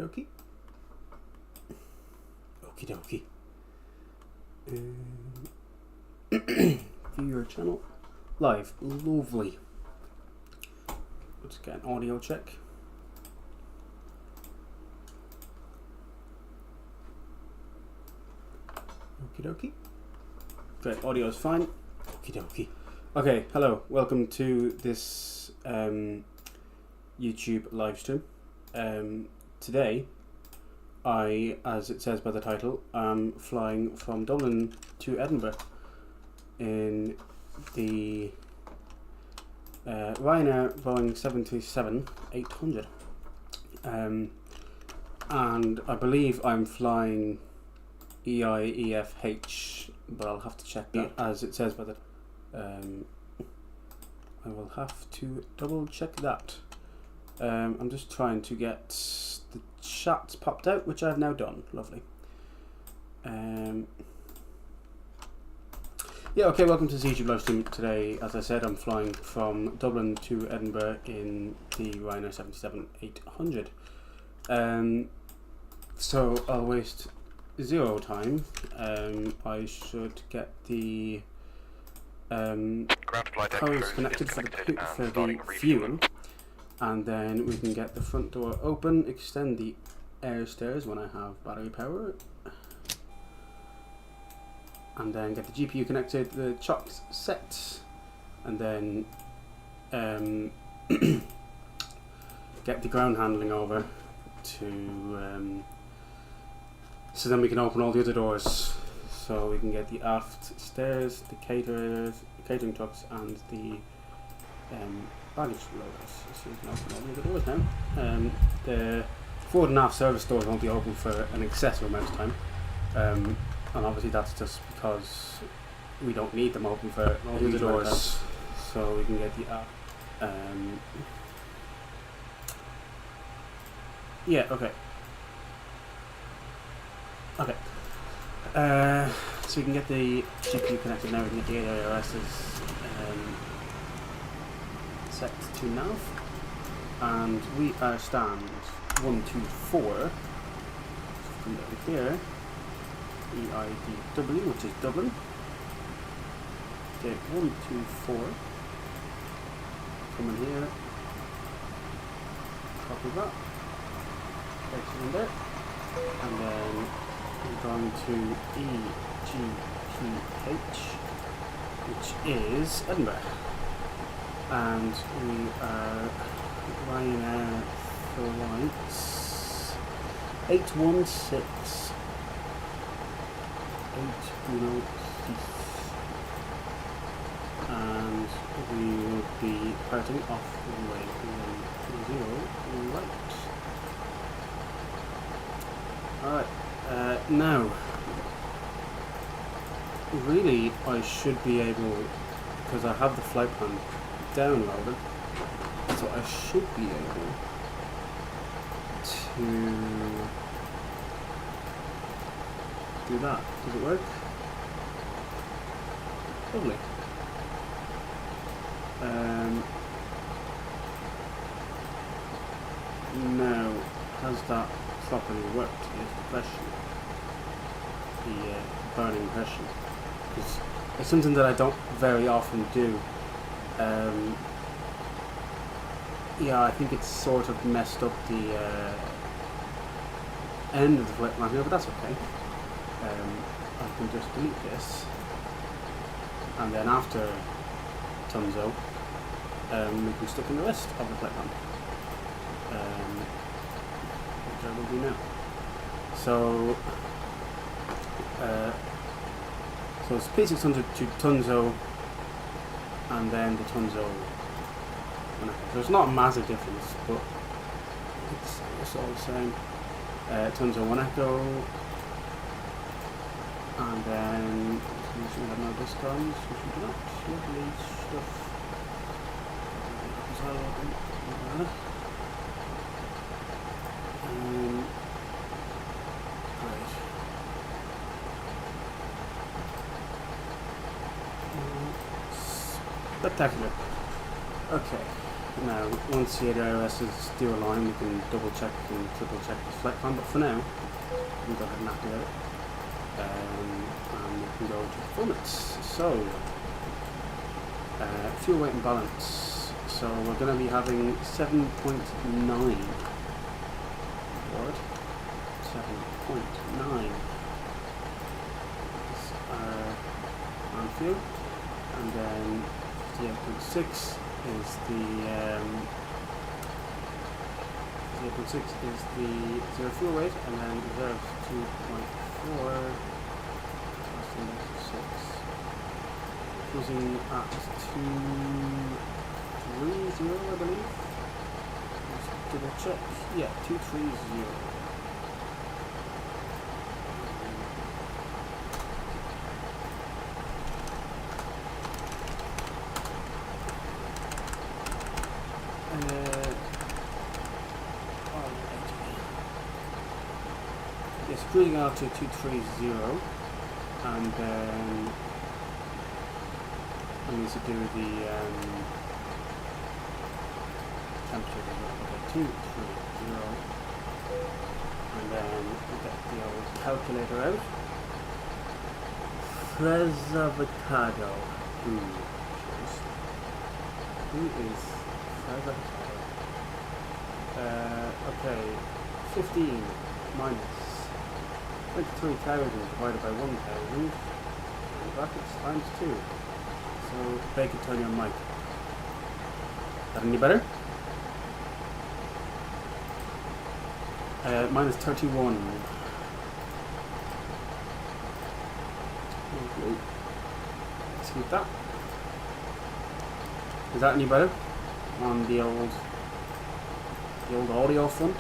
dokie. Okie dokie. View your channel. Live. Lovely. Let's get an audio check. Okie dokie. Great, audio is fine. Okie dokie. Okay, hello. Welcome to this YouTube live stream. Today, I, as it says by the title, am flying from Dublin to Edinburgh in the Ryanair Boeing 737-800. And I believe I'm flying EIEFH, but I'll have to check that, as it says by the I will have to double check that. I'm just trying to get the chats popped out, which I've now done. Lovely. Yeah, okay, welcome to the YouTube live stream. Today, as I said, I'm flying from Dublin to Edinburgh in the Ryanair 737-800. So I'll waste zero time. I should get the hose connected for the fuel, and then we can get the front door open, extend the air stairs when I have battery power, and then get the GPU connected, the chocks set, and then get the ground handling over to so then we can open all the other doors, so we can get the aft stairs, the catering trucks, and the baggage loaders. So we can open all the other doors now. The forward and aft service doors won't be open for an excessive amount of time, and obviously that's just because we don't need them open for all the other doors, so we can get the aft. Yeah, okay. Okay. So we can get the GPU connected now. We can get the AIRSs set to nav, and we are stand 124. Come down here. EIDW, which is Dublin. Okay, 124. Come in here. Copy that. Place it in there, and then we're going to EGPH, which is Edinburgh, and we are Ryanair flights 816, and we will be departing off the way 10 right. Alright, now, really I should be able, because I have the flight plan downloaded, so I should be able to do that. Does it work? Lovely. Now, has that properly worked is the question. The burning question. It's something that I don't very often do. Yeah, I think it's sort of messed up the end of the flight plan here, but that's okay. I can just delete this, and then after Tunzo, we can stick in the rest of the flight plan. Which I will do now. So it's P600 to Tunzo, and then the Tunzo. So it's not a massive difference, but it's all the same. Tunzo 1 Echo, and then we should have no discounts. We should not. Lovely stuff. Great. Spectacular. Okay. Now, once the ARSs do align, we can double check and triple check the flight plan, but for now, we can go ahead and activate it. And we can go to performance. So, fuel weight and balance. So we're going to be having 7.9 forward. 7.9 is our on fuel, and then 58.6 is the 58.6 is the zero fuel weight, and then reserve 2.4. Cruising at 230, I believe. Let's double check. Yeah, 230. Yes, cruising out to 230, and then I need to do the temperature as well. Okay, 230, and then we'll get the old calculator out. Avocado. Who is avocado? Okay, 15 minus 23,000 divided by 1,000 brackets times 2. So, Baker, turn your mic. That any better? Minus 31. Okay. Let's see that. Is that any better? On the old audio front?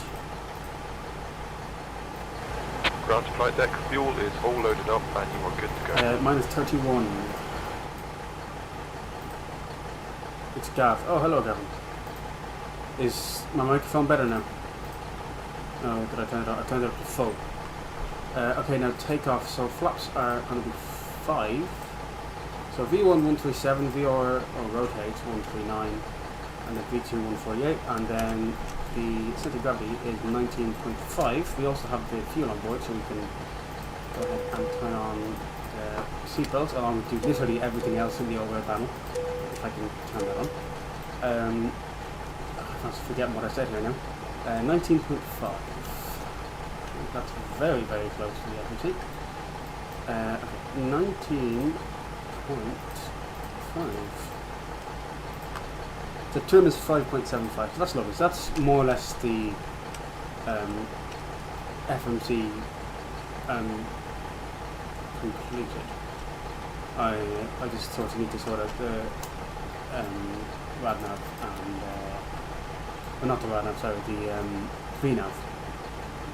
Ground to flight deck, fuel is all loaded up and you are good to go. Minus 31. It's Gav. Oh, hello, Gavin. Is my microphone better now? No, did I turn it on? I turned it up to full. Okay, now takeoff. So flaps are going to be 5. So V1 137, VR rotate 139, and then V2 148, and then the center of gravity is 19.5. We also have the fuel on board, so we can go ahead and turn on seatbelts along with do literally everything else in the overhead panel. If I can turn that on. I was forgetting what I said here now. 19.5. That's very, very close to the FMC. Okay, 19.5. The term is 5.75, so that's lovely. So that's more or less the FMC completed. I just sort of need to sort out the RadNav and well, not the RadNav, sorry, the VNav,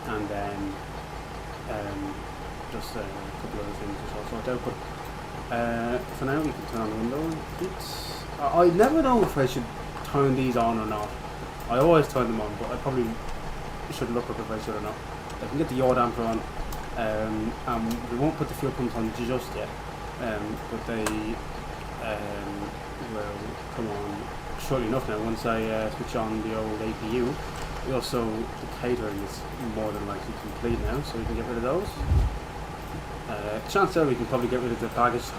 and then just a couple of other things to sort out. But for now, we can turn on the window. I never know if I should turn these on or not. I always turn them on, but I probably should look up if I should or not. I can get the yaw damper on, and we won't put the fuel pumps on just yet, but they will come on shortly enough now once I switch on the old APU. Also, the catering is more than likely complete now, so we can get rid of those. Chances are we can probably get rid of the baggage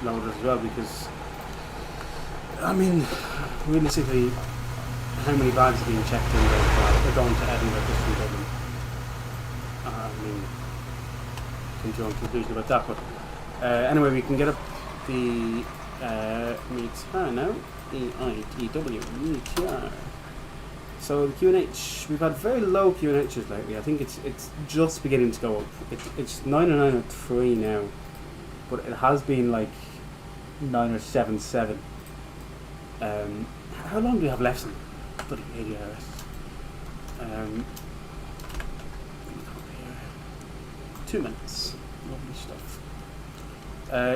loaders as well, because I mean, realistically, how many bags are being checked in they're going to Edinburgh just from Dublin? I mean, can draw a conclusion about that, but anyway, we can get up the meter now. EITW meter. So the QNH, we've had very low QNHs lately. I think it's just beginning to go up. It's 90903 now, but it has been like 9077. How long do we have left in bloody ADRS? 2 minutes. Lovely stuff.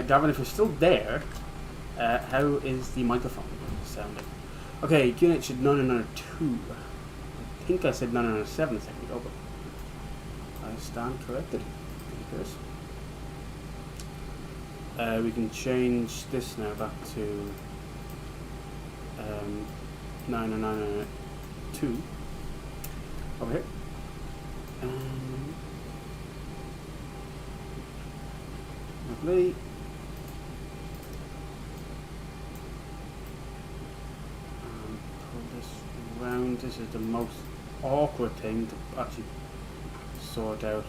Gavin, if you're still there, how is the microphone sounding? Okay, QNH at 902. I think I said 907 a second ago, but I stand corrected. We can change this now back to 99992 over here. Lovely. Pull this round. This is the most awkward thing to actually sort out.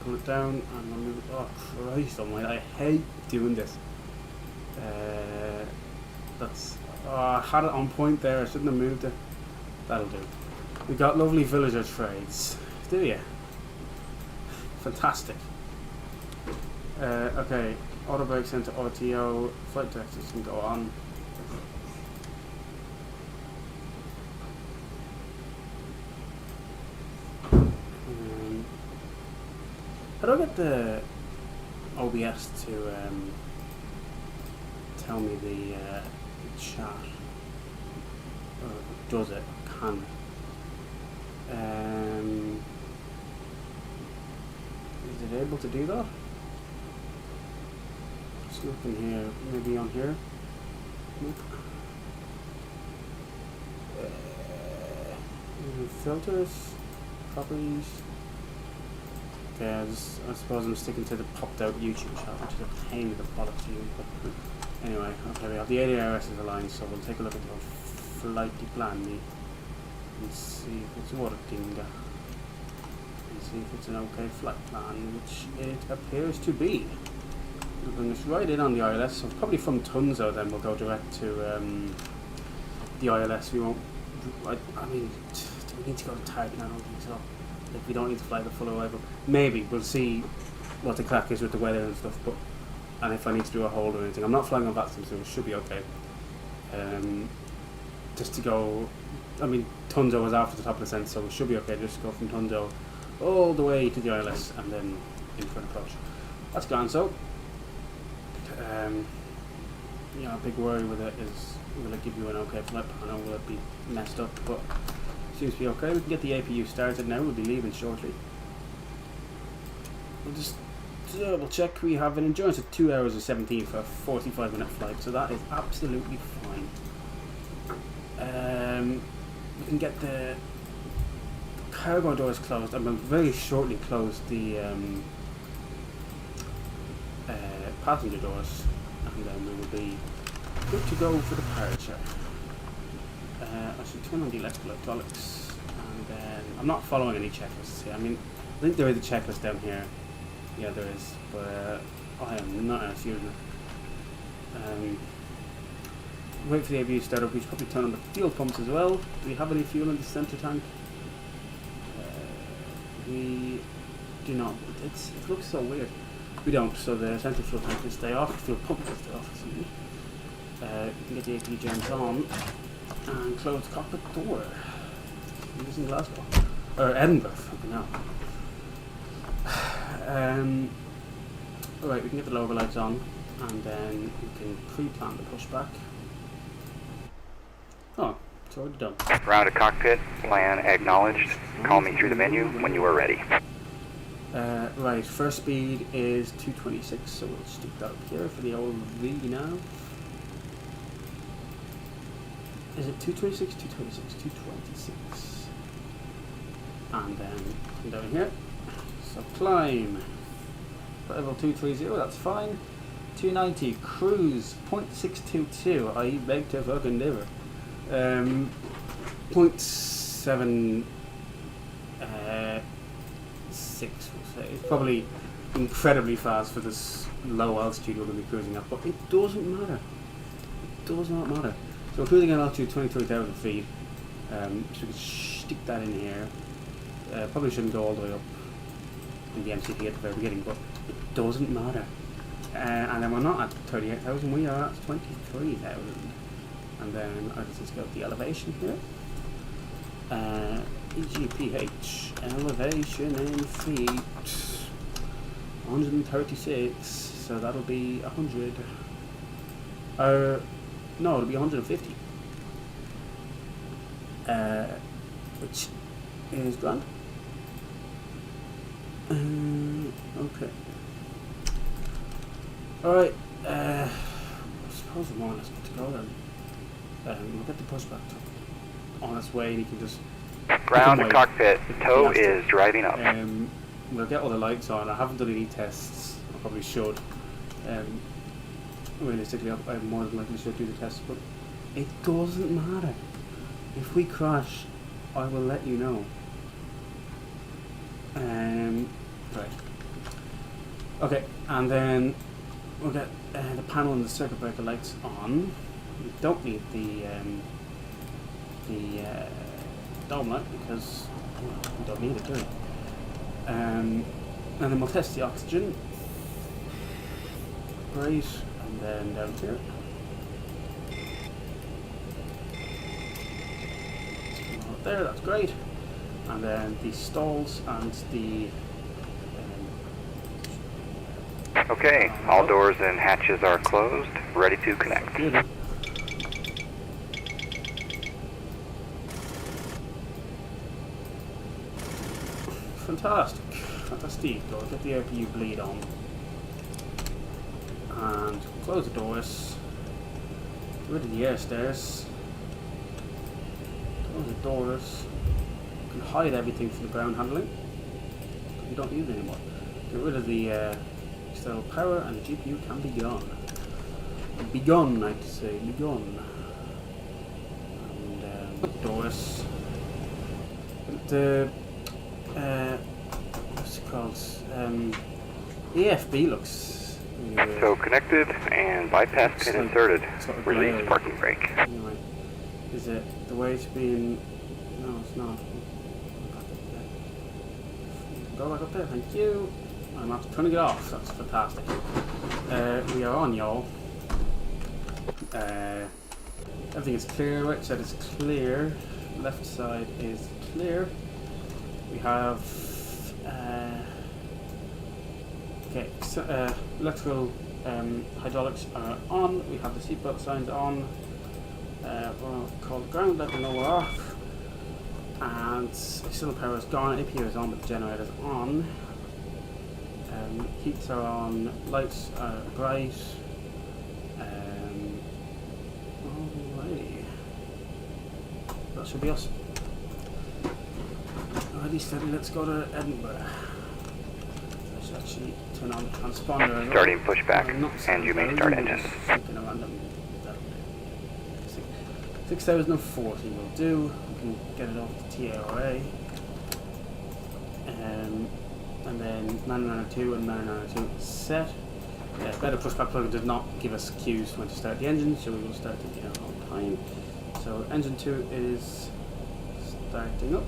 Pull it down and I'll move it. Oh Christ almighty, I hate doing this. That's I had it on point there, I shouldn't have moved it. That'll do. We got lovely villager trades, do you? Fantastic. Okay, auto brakes into RTO, flight directors can go on. How do I get the OBS to tell me the chat? Or does it? Can it? Is it able to do that? Just looking here, maybe on here. Nope. Filters, properties. Okay, I suppose I'm sticking to the popped out YouTube chat, which is a pain in the bollocks to use. But anyway, okay, we have the ADRS is aligned, so we'll take a look at the flighty plan and see if it's working. And see if it's an okay flight plan, which it appears to be. We'll bring us right in on the ILS, so probably from Tunzo then we'll go direct to the ILS. We won't. I mean, do we need to go to Tartan? I don't think so. Like, we don't need to fly the full arrival. Maybe we'll see what the crack is with the weather and stuff. But and if I need to do a hold or anything, I'm not flying on VATSIM, so it should be okay. Just to go. I mean, Tunzo was after the top of the descent, so we should be okay. Just go from Tunzo all the way to the ILS and then in for an approach. That's gone. So, you know, a big worry with it is, will it give you an okay flight plan or will it be messed up? But seems to be okay. We can get the APU started now. We'll be leaving shortly. We'll just double check. We have an endurance of 2 hours and 17 for a 45-minute flight, so that is absolutely fine. We can get the cargo doors closed. I'm going to very shortly close the passenger doors, and then we will be good to go for departure. I should turn on the electrical hydraulics, and then I'm not following any checklists here. I mean, I think there is a checklist down here. Yeah, there is, but I am not using it. Wait for the ABU startup. We should probably turn on the fuel pumps as well. Do we have any fuel in the center tank? We do not. It looks so weird. We don't, so the center fuel tank will stay off. The fuel pump will stay off. We can get the APU gens on and close the cockpit door. I'm using Glasgow. Or Edinburgh, fucking hell. Alright, we can get the logo lights on and then we can pre-plan the pushback. Oh, it's already done. Round to cockpit, plan acknowledged. Call me through the menu when you are ready. Right, first speed is 226, so we'll stick that up here for the old V now. Is it 226, 226, 226? And then come down here. So climb. Level 230, that's fine. 290, cruise, 0.622, I beg to fucking differ. 0.76, we'll say. It's probably incredibly fast for this low altitude we're going to be cruising at, but it doesn't matter. It does not matter. So we're cruising at altitude 23,000 feet, so we can stick that in here. Probably shouldn't go all the way up in the MCP at the very beginning, but it doesn't matter. And then we're not at 38,000, we are at 23,000. And then I just go with the elevation here. EGPH, elevation in feet, 136, so that'll be 100. No, it'll be 150. Which is grand. Okay. Alright, I suppose suppose we're more or less good to go then. We'll get the pushback on its way and you can just... Ground to wait. cockpit. Tow He has is driving up. We'll get all the lights on. I haven't done any tests. I probably should. Realistically, I more than likely should do the tests, but it doesn't matter. If we crash, I will let you know. Right. Okay, and then we'll get the panel and the circuit breaker lights on. We don't need the dome light because we don't need it, do we? And then we'll test the oxygen. Great, and then down here. There, that's great. And then the stalls and the... Okay, all doors and hatches are closed, ready to connect. Good. Fantastic. Fantastic. I'll get the APU bleed on. And close the doors. Get rid of the air stairs. Close the doors. You can hide everything from the ground handling. You don't need it anymore. Get rid of the external power and the GPU can be gone. Begun, I'd say. Begun. And doors. The what's it called? EFB looks really So connected and bypass pin inserted. sort of Release blurry. parking brake. Anyway, is it the way it's being? No, it's not. Go back up there, thank you. I'm not turning it off. That's fantastic. We are on, y'all. Everything is clear. Right side is clear. Left side is clear. We have okay. So, electrical hydraulics are on. We have the seatbelt signs on. We'll call the ground. Let them know we're off. And external power is gone. APU is on, but the generator is on. Heats are on. Lights are bright. Alrighty. That should be us. Alrighty, steady, let's go to Edinburgh. I should actually turn on the transponder as well. Starting pushback, and you may start engine. 6040 will do. We can get it off the TARA. And then 992 and 992 is set. Better pushback plug did not give us cues when to start the engine, so we will start it on time. So engine 2 is starting up.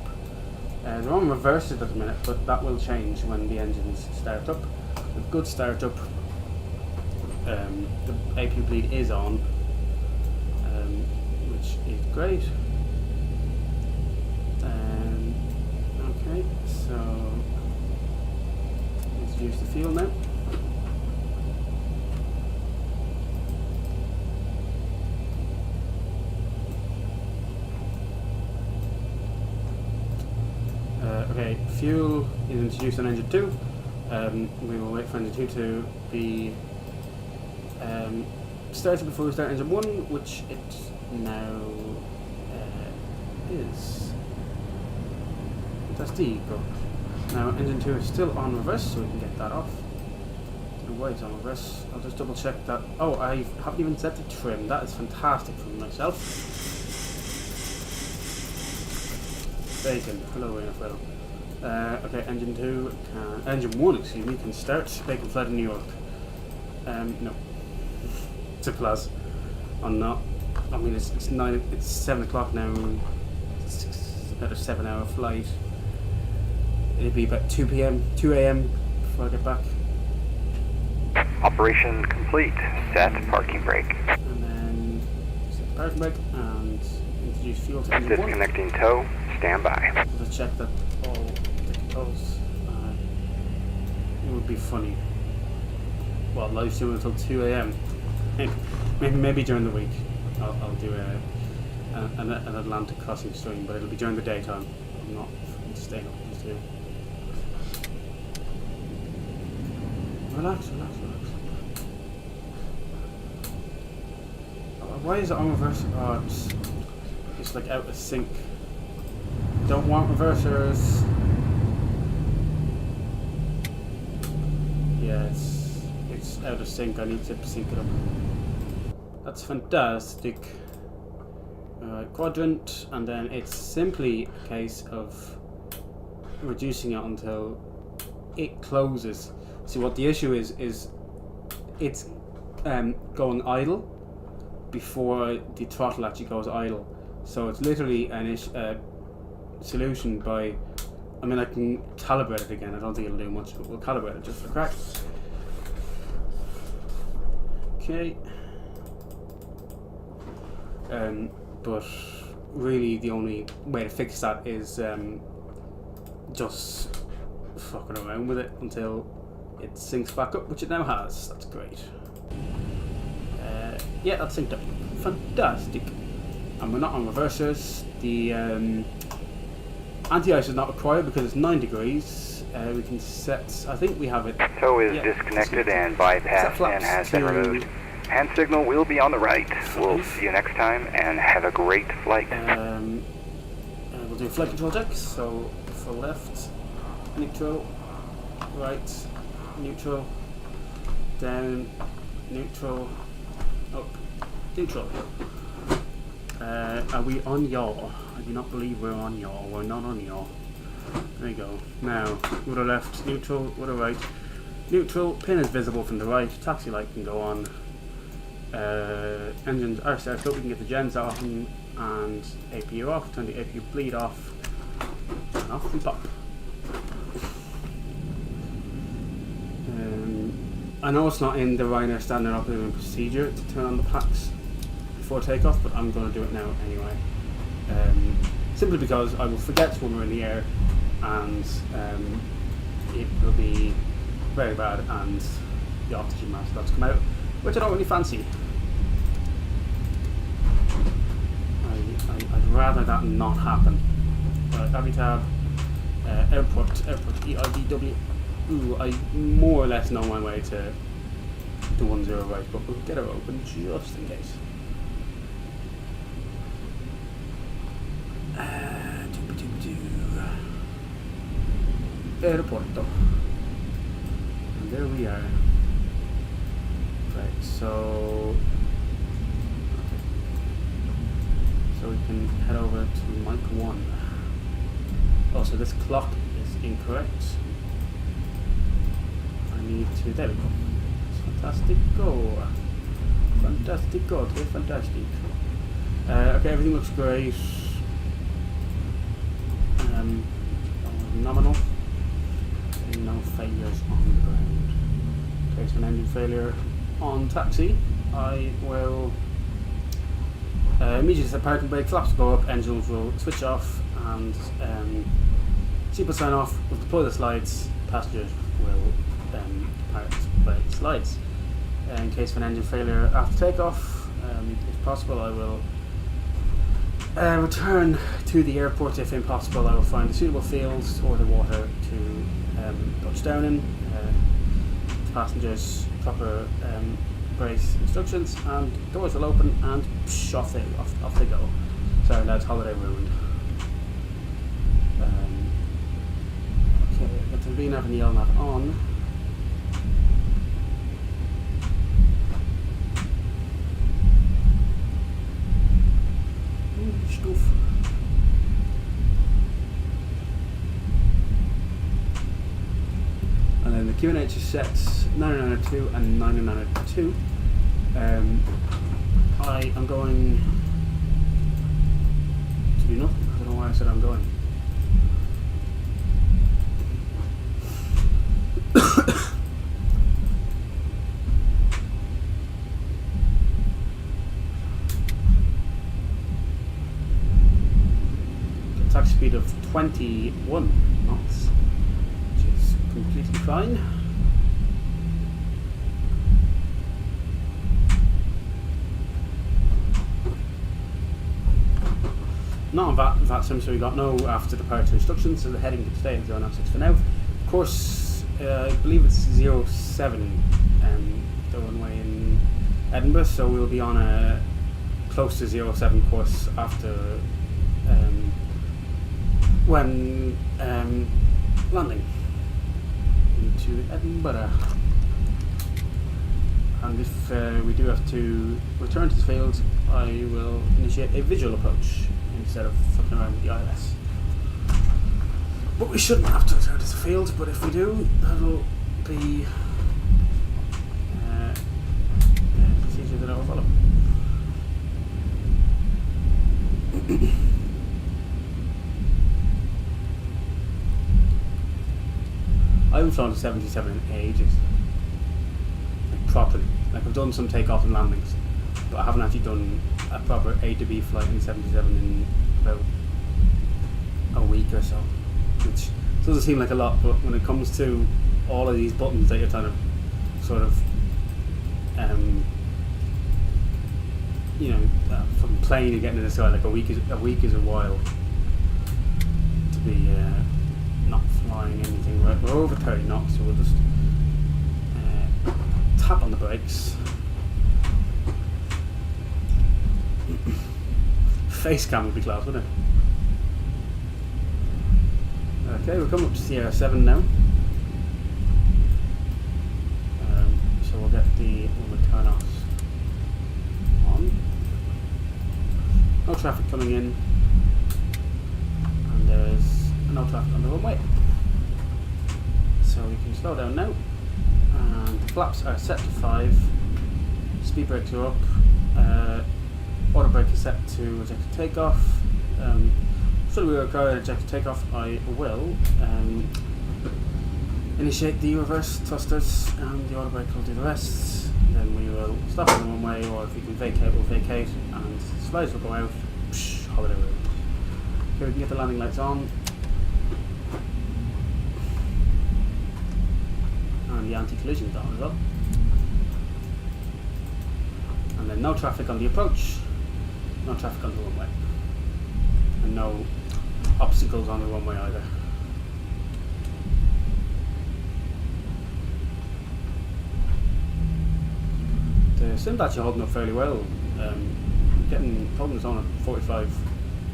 They're on reverses at the minute, but that will change when the engines start up. With good start up, the APU bleed is on, which is great. Okay, so let's use the fuel now. Okay, fuel is introduced on engine 2. We will wait for engine 2 to be started before we start engine 1, which it now is. Fantastic. Now engine 2 is still on reverse, so we can get that off. Don't know why it's on reverse. I'll just double check that. Oh, I haven't even set the trim. That is fantastic for myself. Bacon. Hello, NFL. Okay, engine 2 can, engine 1, excuse me, can start. Bacon flight in New York. No. It's a plus. I'm not. I mean, it's 7 o'clock now. It's about a 7-hour flight. It'll be about 2 a.m. before I get back. Operation complete. Set parking brake. And then set the parking brake and introduce fuel to engine 1. Disconnecting tow. Stand by. To check that all the controls. It would be funny. Well, live stream until 2 a.m. Maybe during the week I'll do an Atlantic crossing stream, but it'll be during the daytime. I'm not staying up until 2. Relax. Why is it on reverse? Oh, it's like out of sync. Don't want reversers. Yeah, it's out of sync. I need to sync it up. That's fantastic. Quadrant, and then it's simply a case of reducing it until it closes. See, what the issue is it's going idle before the throttle actually goes idle. So it's literally an solution by, I mean, I can calibrate it again. I don't think it'll do much, but we'll calibrate it just for crack. Okay. But really the only way to fix that is just fucking around with it until it syncs back up, which it now has. That's great. Yeah, that's synced up. Fantastic. And we're not on reversers. The anti-ice is not required because it's 9 degrees. We can set, I think we have it. Tow is disconnected and bypass and has been removed. Hand signal will be on the right. We'll see you next time and have a great flight. We'll do a flight control check. So for left, neutral, right, neutral, down, neutral, up, neutral. Are we on yaw? I do not believe we're on yaw. We're not on yaw. There you go. Now, rudder left, neutral, rudder right. Neutral, pin is visible from the right, taxi light can go on. Engines are set up, we can get the gens off and APU off, turn the APU bleed off, and off we pop. I know it's not in the Ryanair standard operating procedure to turn on the packs before takeoff, but I'm going to do it now anyway. Simply because I will forget when we're in the air, and it will be very bad, and the oxygen mask starts to come out, which I don't really fancy. I'd rather that not happen. Right, Abby tab, airport EIDW. Ooh, I more or less know my way to 10 right, but we'll get her open just in case. Aeroporto. And there we are. Right, so we can head over to Mike 1. Oh, so this clock is incorrect. I need to, there we go. Fantastico. Fantastico, okay, fantastic. Okay, everything looks great. Nominal. Okay, no failures on the ground. In case of an engine failure on taxi, I will immediately set parking brake, flaps will go up, engines will switch off, and seatbelt sign off. We'll deploy the slides, passengers will depart by slides. In case of an engine failure after takeoff, if possible, I will return to the airport. If impossible, I will find a suitable fields or the water to touch down in. Passengers proper brace instructions, and doors will open, and psh, off they go. Sorry lads, holiday ruined. Okay, got the VNAV and the LNAV on. Stuff. And then the QNH is set 9902 and 9902. I am going to do nothing. I don't know why I said I'm going. Taxi speed of 21 knots, which is completely fine. Not on VAT sim, so we got no after departure instructions, so the heading can stay at 096 for now. Of course, I believe it's 07, the runway in Edinburgh, so we'll be on a close to 07 course after when landing into Edinburgh. And if we do have to return to the field, I will initiate a visual approach instead of fucking around with the ILS. But we shouldn't have to return to the field, but if we do, that'll be a procedure that I will follow. I haven't flown to 77 in ages. Like properly. Like I've done some takeoff and landings, but I haven't actually done a proper A to B flight in 77 in about a week or so. Which doesn't seem like a lot, but when it comes to all of these buttons that you're trying to sort of from plane and getting to the sky, like a week is a while to be not flying anything. We're over 30 knots, so we'll just tap on the brakes. Face cam would be class, wouldn't it? Okay, we're coming up to Sierra 7 now. So we'll get the turn offs on. No traffic coming in, and there's no traffic on the runway. So we can slow down now. And the flaps are set to 5. Speed brakes are up. Auto brake is set to ejected takeoff. Should we require ejected takeoff, I will initiate the reverse thrusters and the auto brake will do the rest. Then we will stop on the runway, or if we can vacate, we'll vacate, and slides will go out. Holiday room. Okay, we can get the landing lights on. And the anti-collision's on as well. And then no traffic on the approach, no traffic on the runway, and no obstacles on the runway either. The sim batch are holding up fairly well. Holding us on at 45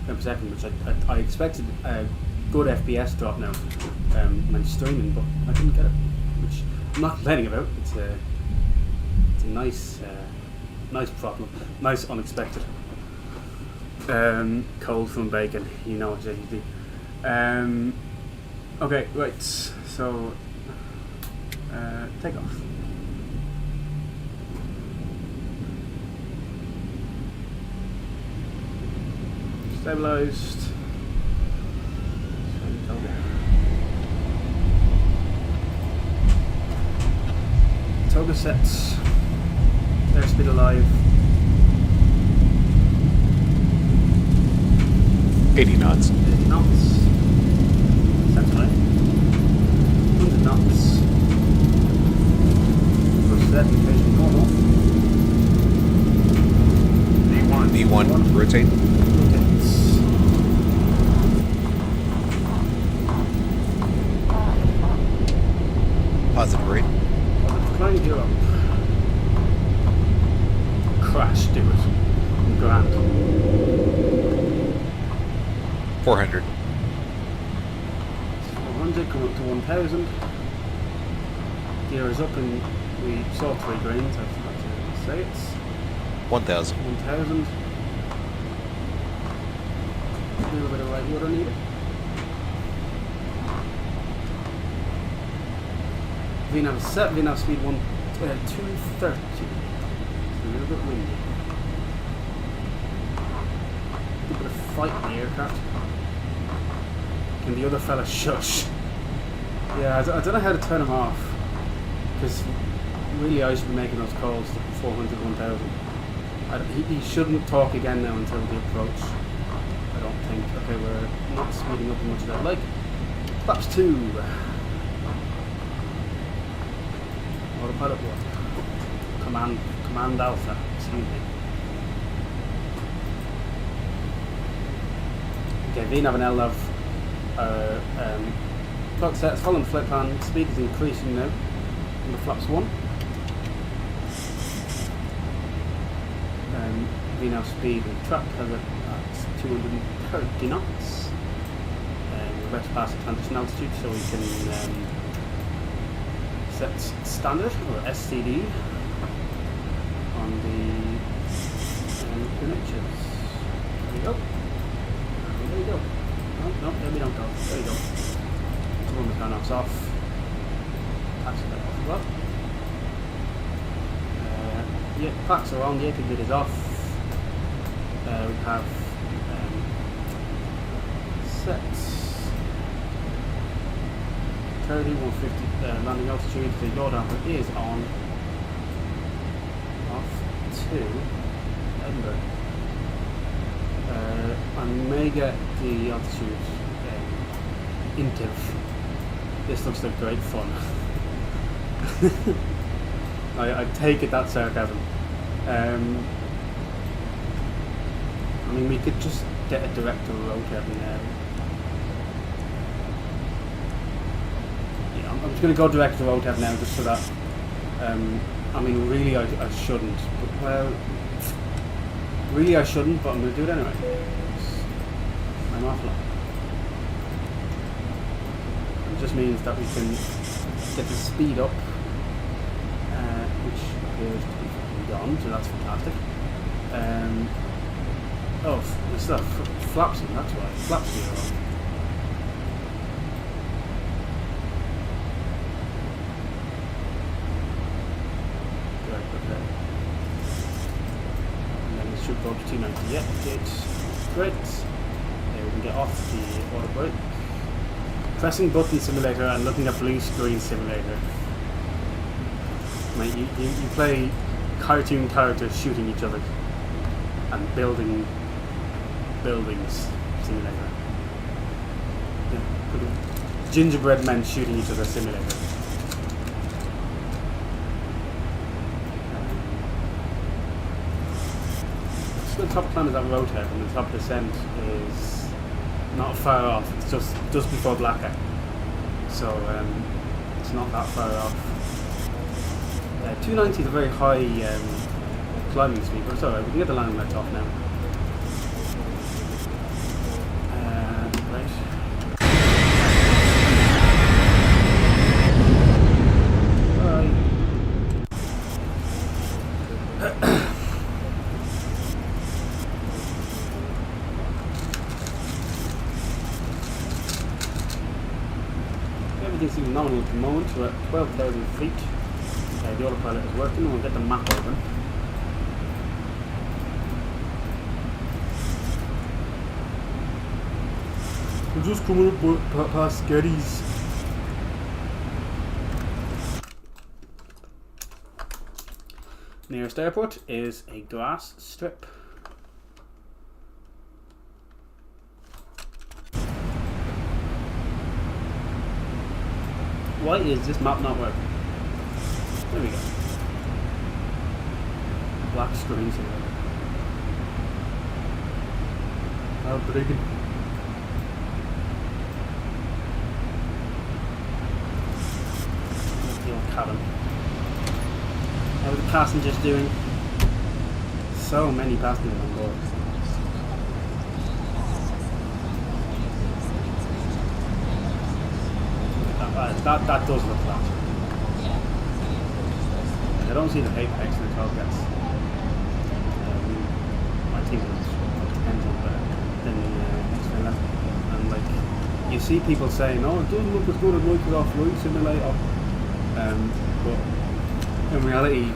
frames per second, which I expected a good FPS drop now when streaming, but I didn't get it, which I'm not complaining about. It's a nice problem, nice unexpected. Cold from bacon, you know what JGD. Okay, right, so take off. Stabilized. Toga sets. Airspeed alive. 80 knots. 80 knots. That's right. 100 knots. Push that in case we normal. D1, rotate. Rotates. Positive rate. Flying gear up. Crash, do it. Grand. 400. 400, come up to 1000. Gear is up and we saw 3 grains, I forgot to say it. 1000. 1000. A little bit of right water needed. VNAV set, VNAV speed 230. It's a little bit windy. A bit of fight in the aircraft. Can the other fella shush? Yeah, I don't know how to turn him off. Because really I should be making those calls to 400, 1000. He shouldn't talk again now until the approach. I don't think. Okay, we're not speeding up as much as I'd like. Flaps 2. Autopilot what? Command Alpha, excuse me. Okay, VNAV and LNAV are clock sets, following the flight plan, speed is increasing now on the flaps 1. V-nav speed, and the truck has it at 230 knots. We're about to pass the transition altitude, so we can set standard or SCD on the images. There we go. There we go. No, there we don't go. There we go. Run the turn-offs off. Packs are off as well. Yeah, packs are on, the AP grid is off. We have sets 30, 150 landing altitude. The yaw damper is on. Off to Edinburgh. I may get the altitude into. This looks like great fun. I take it that's sarcasm. I mean, we could just get a direct rotor now. Yeah, I'm just going to go direct to rotor now just so that. I mean, really, I shouldn't. But, well, really, I shouldn't, but I'm going to do it anyway. I'm offline. It just means that we can get the speed up, which appears to be fucking gone, so that's fantastic. Oh, it's that flapsing, that's why. Flaps are on. Should go to 290. Yeah, it's great. We can get off the auto brake. Pressing button simulator and looking at blue screen simulator. Mate, you play cartoon characters shooting each other and building buildings simulator. Yeah. Gingerbread men shooting each other simulator. The top climb is that rotor, and the top descent is not far off. It's just before Blackout, so it's not that far off. 290 is a very high climbing speed, but it's alright. We can get the landing lights off now. Right. Everything seems nominal at the moment. We're at 12,000 feet. The autopilot is working. We'll get the map open. We're just coming up past Geddes. Nearest airport is a glass strip. Why is this map not working? There we go. Black screen simulator. How big? The old cabin. How are the passengers doing? So many passengers on board. That does look flat. I don't see the apex in the targets. I think it's depends on the next fella. And like, you see people saying, "Oh, it doesn't look as good as Microsoft Flight Simulator," but in reality,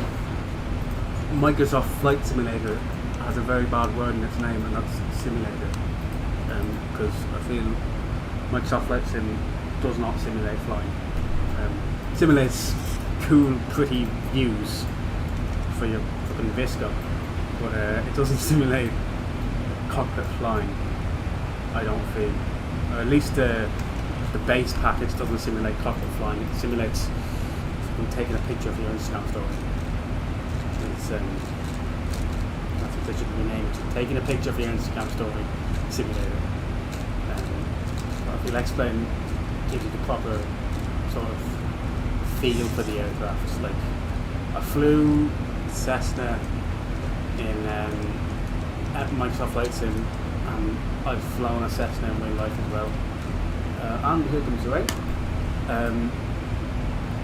Microsoft Flight Simulator has a very bad word in its name, and that's simulator. Because I feel Microsoft Flight Sim does not simulate flying. Simulates cool, pretty views for your fucking Visco, but it doesn't simulate cockpit flying, I don't feel. Or at least the base package doesn't simulate cockpit flying. It simulates taking a picture of your Instagram story. It's, that's what they should rename it. Taking a picture of your Instagram story simulator. If you'll explain, give you the proper sort of feel for the aircraft. Like, I flew Cessna in at Microsoft Flight Sim, and I've flown a Cessna in real life as well. And here comes the rain.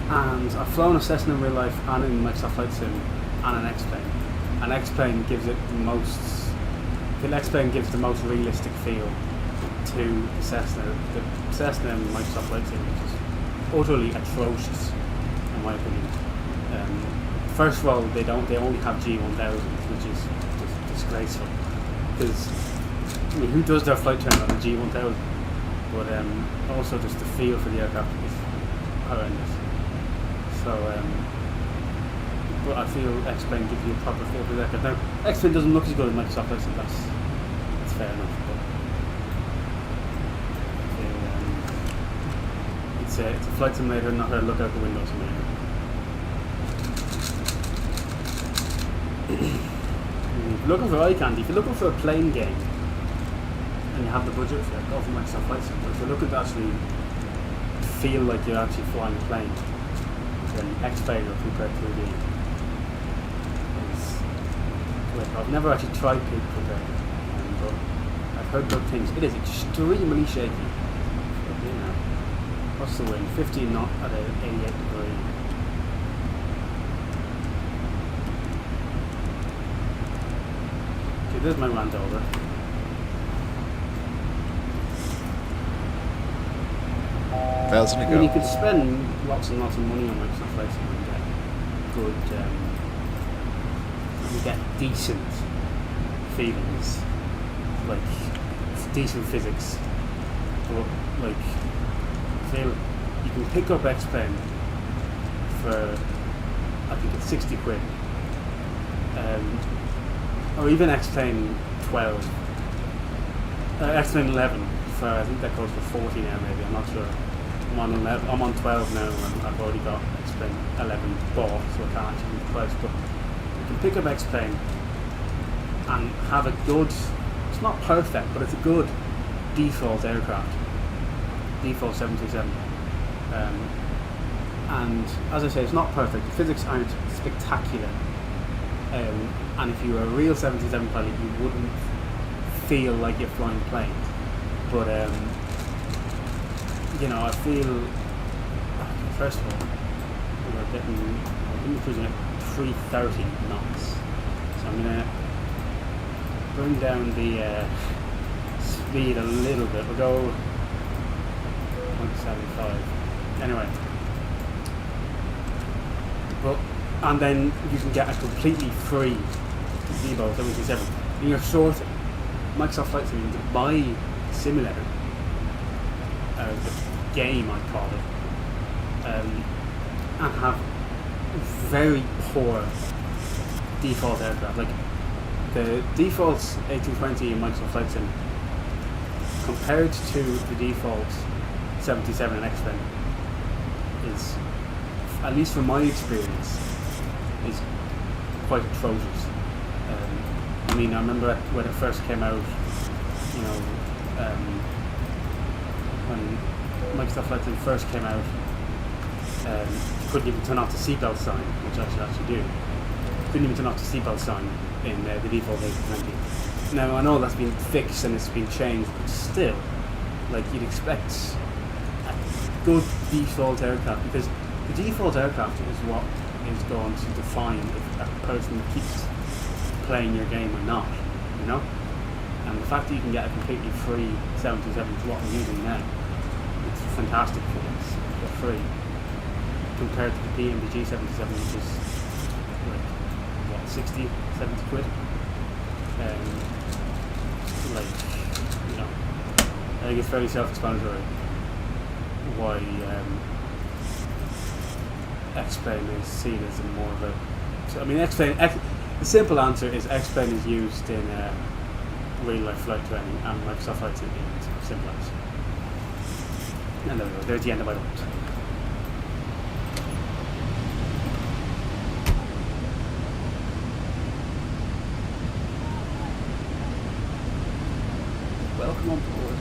And I've flown a Cessna in real life and in Microsoft Flight Sim and an X-Plane. An X-Plane gives it the most. The X-Plane gives the most realistic feel to the Cessna. The Cessna in Microsoft Flight Sim is just utterly atrocious, in my opinion. First of all, they only have G1000s, which is just disgraceful. Because I mean, who does their flight training on a G1000? But also just the feel for the aircraft is horrendous. So, but I feel X-Plane gives you a proper feel for the aircraft. Now, X-Plane doesn't look as good as Microsoft Flight Sim. That's fair enough. But it's a flight simulator, not a look out the window simulator. If you're looking for eye candy, if you're looking for a plane game and you have the budget for it, go for Microsoft Flight Sim. But if you're looking to actually feel like you're actually flying a plane, then X-Plane or Prepared 3D is like, I've never actually tried Prepared, but I've heard good things. It is extremely shaky. But, you know, what's the wind? 15 knot at an 88 degree. Okay, there's my rant over. $1,000 to I go. mean, you could spend lots and lots of money on Microsoft Flight Sim and get good, you get decent feelings, like decent physics. But like, I feel you can pick up X-Plane for, I think it's 60 quid, or even X-Plane 12, X-Plane 11 for, I think that goes for 40 now maybe, I'm not sure. I'm on 12 now and I've already got X-Plane 11 bought, so I can't actually do the price, but you can pick up X-Plane and have a good, it's not perfect, but it's a good default aircraft, default 737. And as I say, it's not perfect, the physics aren't spectacular, and if you were a real 737 pilot you wouldn't feel like you're flying a plane, but you know, I feel, first of all, we're cruising at 330 knots, so I'm going to bring down the speed a little bit. We'll go 0.75. Anyway, but, and then you can get a completely free Zibo 737. And you're sort of, Microsoft Flight Sim, to buy simulator, the game I call it, and have very poor default aircraft. Like the default A220 in Microsoft Flight Sim compared to the default 77 and X-Plane is, at least from my experience, is quite atrocious. I mean, I remember when it first came out, you know, when Microsoft Flight Sim first came out, you couldn't even turn off the seatbelt sign, which I should actually do. Couldn't even turn off the seatbelt sign in the default A220. Now I know that's been fixed and it's been changed, but still, like, you'd expect a good default aircraft, because the default aircraft is what is going to define if a person keeps playing your game or not, you know? And the fact that you can get a completely free 727, which is what I'm using now, it's fantastic for this, for free, compared to the PMDG 77, which is like, what, 60, 70 quid? Like, you know, I think it's fairly self-explanatory why X-Plane is seen as more of a, so, I mean, the simple answer is X-Plane is used in real life flight training, and Microsoft Flight Sim is simple as. And there we go, there's the end of my rant. Welcome on board.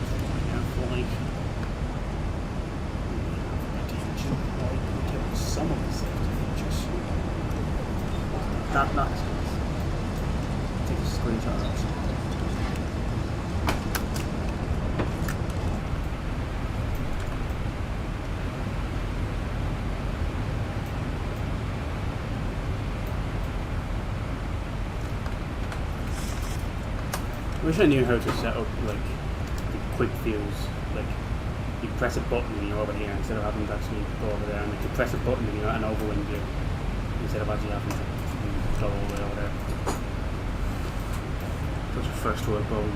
Flying. Attention, why protect some of the safety features. That's good. Take a screenshot of that. wish I knew how to set up like the quick fuse. Like you press a button and you're over here instead of having to actually go over there, and like you press a button and you're at an overwind view instead of actually having to go all the way over there. Such a first world problem.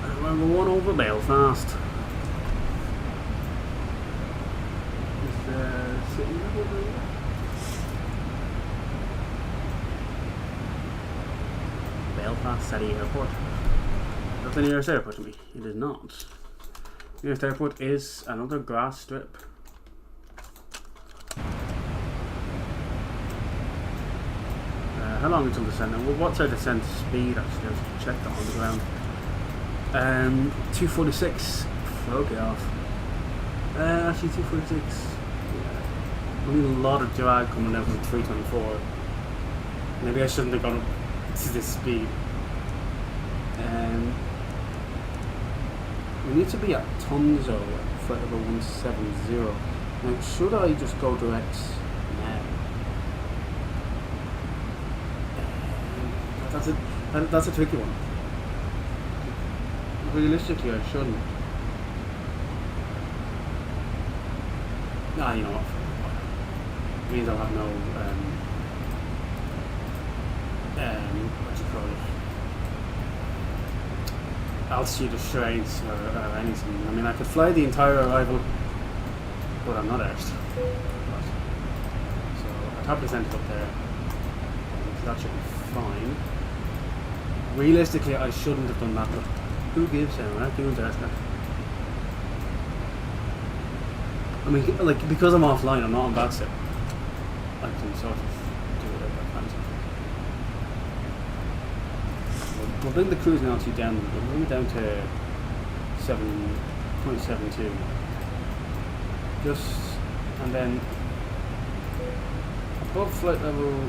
And we're one over Belfast. Is the city level over here? Belfast City Airport. That's the nearest airport to me. It is not. The nearest airport is another grass strip. How long until descent? Well, what's our descent speed actually? I've checked that on the ground. 246. Okay, off. Actually 246. Yeah. We need a lot of drag coming down from 324. Maybe I shouldn't have gone up to this speed. We need to be at Tunzo at flight level 170. Now, should I just go direct now? That's a tricky one. Realistically, I shouldn't. Nah, you know what? It means I'll have no what do you call it? Altitude restraints or anything. I mean, I could fly the entire arrival, but I'm not arsed. So I top descent it up there. That should be fine. Realistically, I shouldn't have done that, but who gives a damn? Who's arsed? I mean, like, because I'm offline, I'm not on bad set. I can sort of do whatever I fancy. We'll bring the cruising altitude down. We'll bring it down to 7.72. Just, and then above flight level,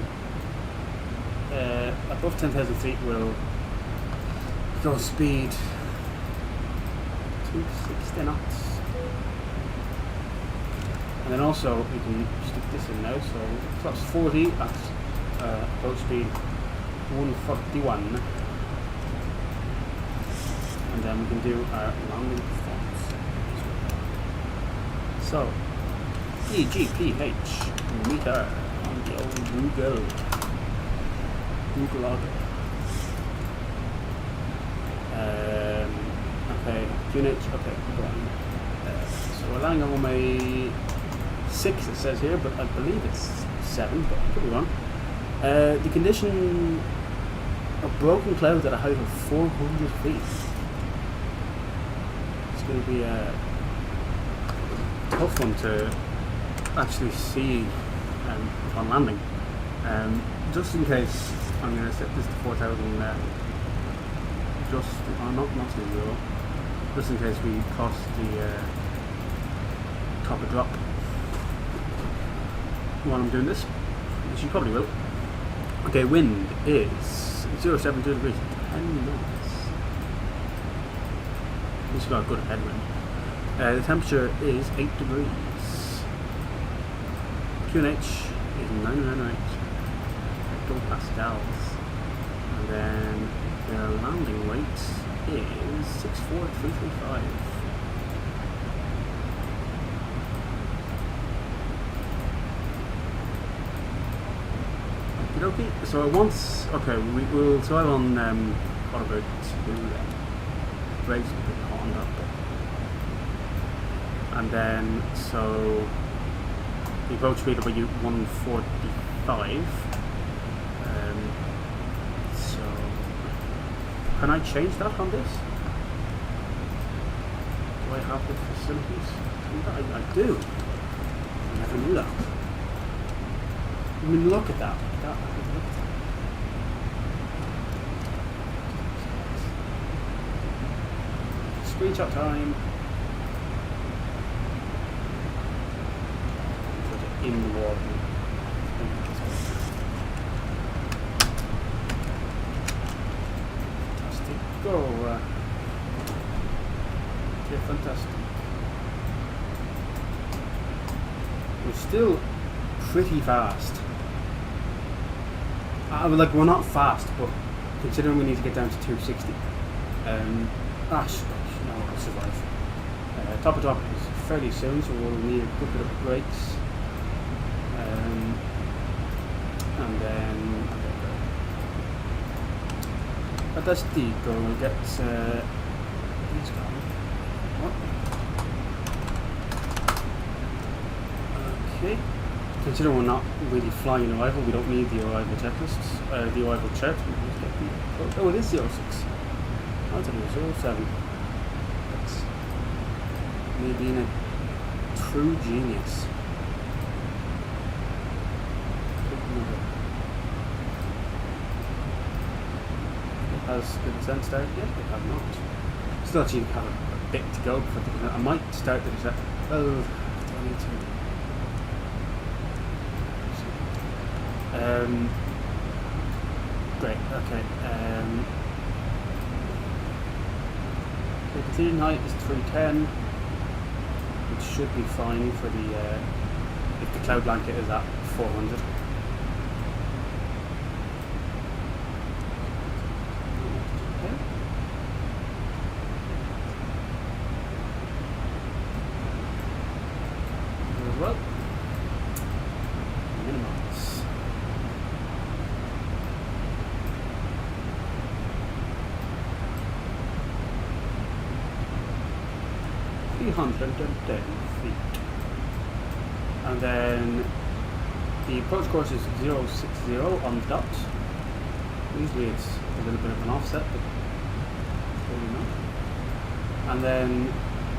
above 10,000 feet, we'll go speed 260 knots. And then also we can stick this in now, so that's 40 at approach speed 141. And then we can do our landing performance. So, EGPH meter on the old Google Logger. Okay, unit, okay, go on. So we're landing on runway 6 it says here, but I believe it's 7, but I could be wrong. The condition of broken clouds at a height of 400 feet. It's going to be a tough one to actually see on landing. Just in case, I'm going to set this to 4,000, not 0, just in case we cross the top of drop while I'm doing this, which you probably will. Okay, wind is 0.72 degrees, 10 knots. At least we've got a good headwind. The temperature is 8 degrees. QNH is 998 hectopascals. And then the landing weight is 64335. Okay, so once, okay, we'll try on what about 2 then. Brakes will be hot up. And then, so the approach speed will be 145. So, can I change that on this? Do I have the facilities? I do. I never knew that. I mean, look at that. Screenshot time. Put it in the water. Fantastic. Go. Okay, fantastic. We're still pretty fast. We're not fast, but considering we need to get down to 260. No, I'll survive. Top of drop is fairly soon, so we'll need a good bit of brakes. And then at this depot we'll get these going. What? Okay. Considering we're not really flying arrival, we don't need the arrival checklists, the arrival chart. Oh, it is 06. I thought it was 07. That's me being a true genius. Has the descent started yet? They have not. Still actually have a bit to go before I might start the descent. Oh, do I need to? Great, okay. The continuing height is 310, which should be fine for the, if the cloud blanket is at 400. Well, minimize. 310 feet. And then the approach course is 060 on the dot. Usually it's a little bit of an offset, but probably not. And then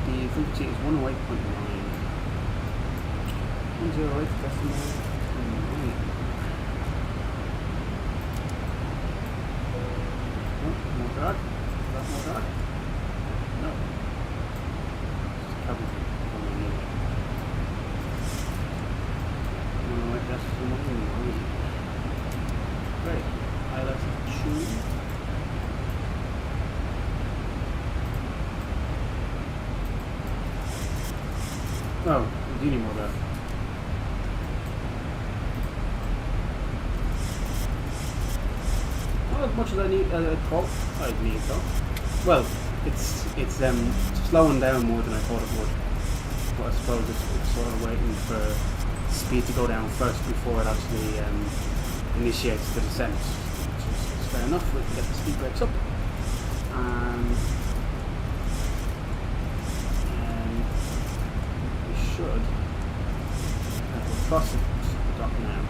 the frequency is 108.9. 108 decimal 9. Oh, more drag. Is that more drag? No. Just cabin. 108 decimal 9. Great. Highlights of tune. Oh, we do need more drag. As much as I need, thought I'd need though. Well, it's slowing down more than I thought it would. But I suppose it's sort of waiting for speed to go down first before it actually initiates the descent, which is fair enough. We can get the speed brakes up, and we should. We're crossing the dock now.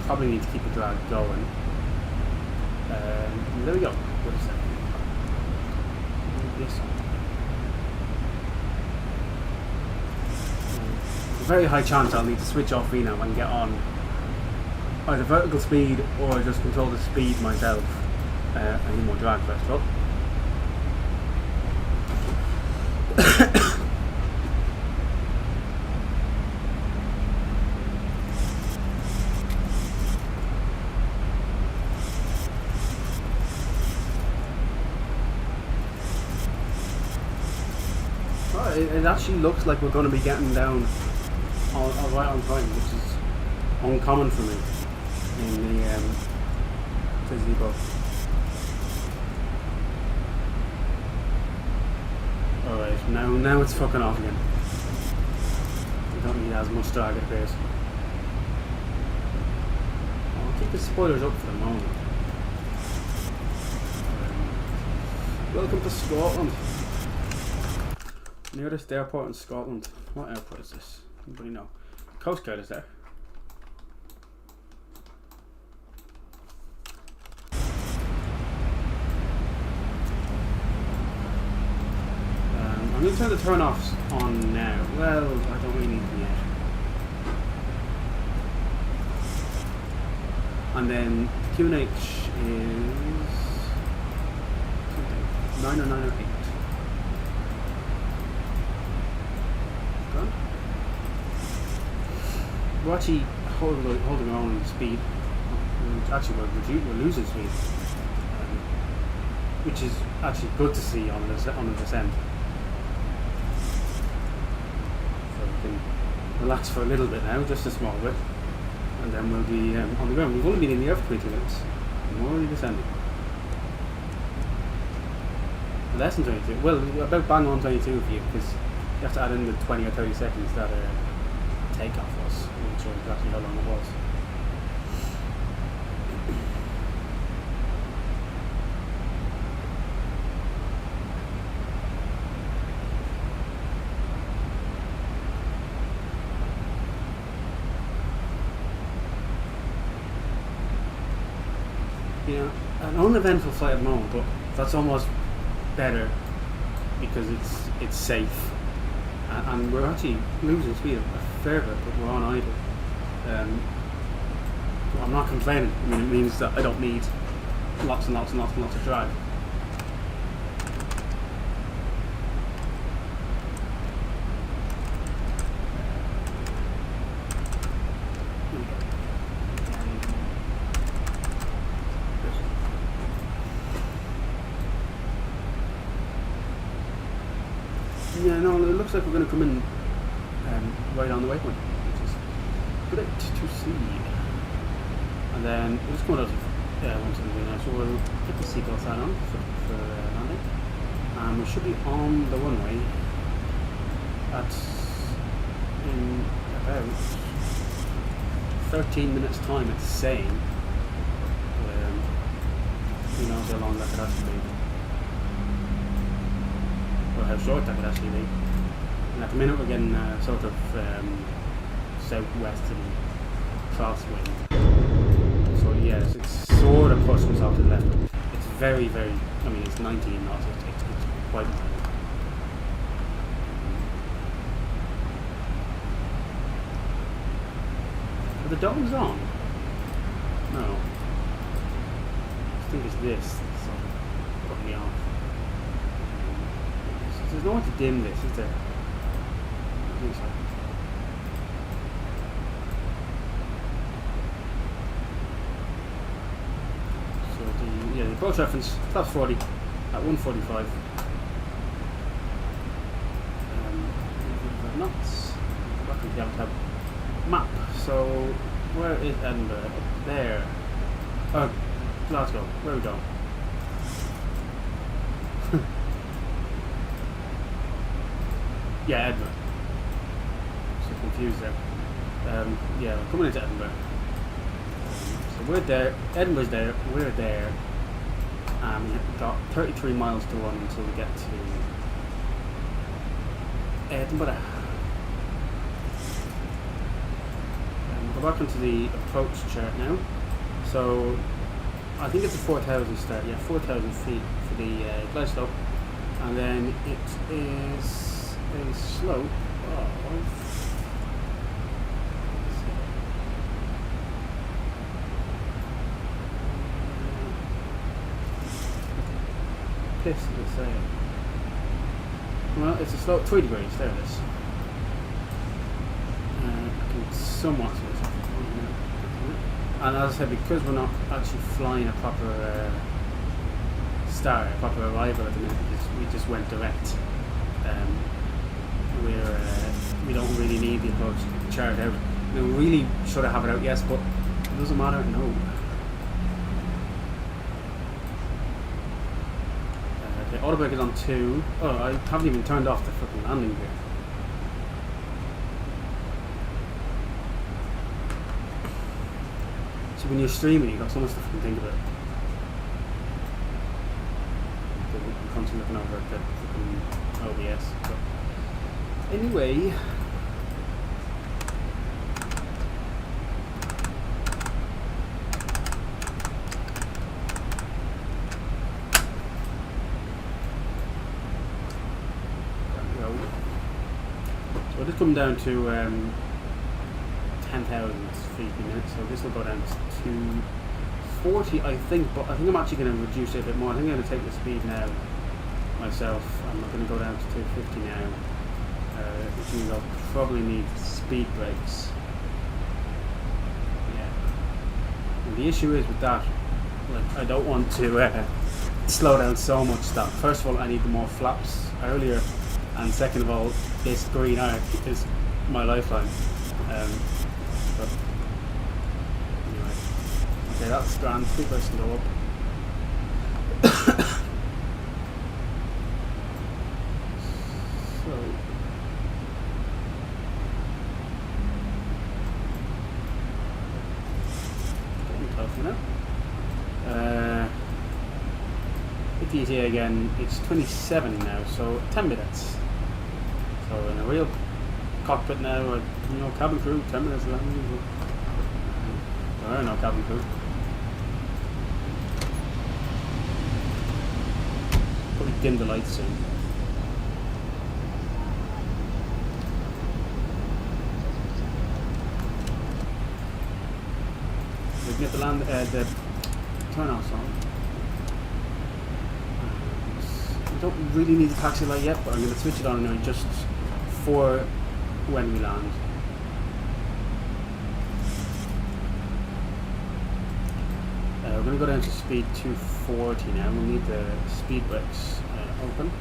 Probably need to keep the drag going. There we go. What is that? This one. There's a very high chance I'll need to switch off VNAV and get on either vertical speed or just control the speed myself. I need more drag first of all. It actually looks like we're going to be getting down right on time, which is uncommon for me in the Zibo. Alright, now it's fucking off again. We don't need as much drag at base. I'll keep the spoilers up for the moment. Welcome to Scotland. Nearest airport in Scotland. What airport is this? Anybody know? Coast Guard is there. I'm going to turn the turn-offs on now. Well, I don't really need them yet. And then QNH is 9 or 9 or 8. We're actually holding our own speed. Actually, we're losing speed, which is actually good to see on the descent. So we can relax for a little bit now, just a small bit. and then we'll be on the ground. We've only been in the air for 22 minutes. I'm already descending. Less than 22. Well, about bang on 22 for you, because you have to add in the 20 or 30 seconds that takeoff was. I'm not sure exactly how long it was. You know, an uneventful flight at the moment, but that's almost better because it's safe, and we're actually losing speed a fair bit, but we're on idle. Well, I'm not complaining. I mean, it means that I don't need lots and lots and lots and lots of drag. Yeah, no, it looks like we're going to come in right on the waypoint, which is great to see. And then we'll just come out of once again now, so we'll get the seatbelt sign on for landing. And we should be on the runway in about 13 minutes time, it's saying. Who knows how long that could actually be. Or how short that could actually be. And at the minute we're getting sort of southwesterly crosswind. So yes, it's sort of pushing us off to the left. It's very, very, I mean it's 19 knots, it's quite mild. Are the domes on? No. I think it's this that's sort of putting me off. There's no one to dim this, is there? I think so. So the approach reference, flaps 40 at 145. Knots. Go back to the tab. Map. So where is Edinburgh? Up there. Oh, Glasgow. Where are we going? Yeah, Edinburgh. So confused there. Yeah, we're coming into Edinburgh. So we're there. Edinburgh's there. We're there. We've got 33 miles to run until we get to Edinburgh. We'll go back into the approach chart now. So I think it's a 4,000 start. Yeah, 4,000 feet for the glide slope, and then it is a slope of piss does it say? Well, it's a slope 3 degrees, there it is. I can somewhat see it. And as I said, because we're not actually flying a proper start, a proper arrival at the minute, because we just went direct, we don't really need the approach chart out. We really should have it out, yes, but it doesn't matter, no. Okay, autobrake is on 2. Oh, I haven't even turned off the fucking landing gear. So when you're streaming, you've got so much stuff you can think about. I'm constantly looking over at the OBS. But anyway, so we're just coming down to 10,000 feet a minute, so this will go down to 240, I think, but I think I'm actually going to reduce it a bit more. I think I'm going to take the speed now myself. I'm not going to go down to 250 now, which means I'll probably need speed brakes. Yeah. And the issue is with that, like, I don't want to slow down so much that, first of all, I need the more flaps earlier, and second of all, this green arc is my lifeline. But Okay, that's grand. 3 person go up. So getting closer now. Hit the ETA again. It's 27 now, so 10 minutes. So in a real cockpit now, or cabin crew, 10 minutes long. There are no cabin crew. Probably dim the lights soon. We can get the turn off song. We don't really need the taxi light yet, but I'm going to switch it on now just for when we land. We're going to go down to speed 240 now. We'll need the speed brakes open.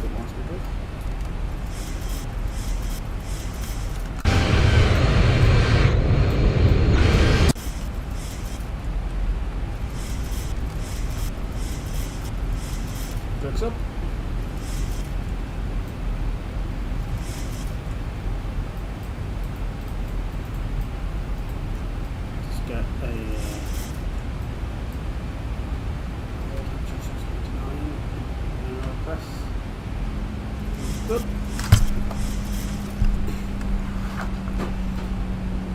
Good one, speed brake. Brakes up. Get a press. Good.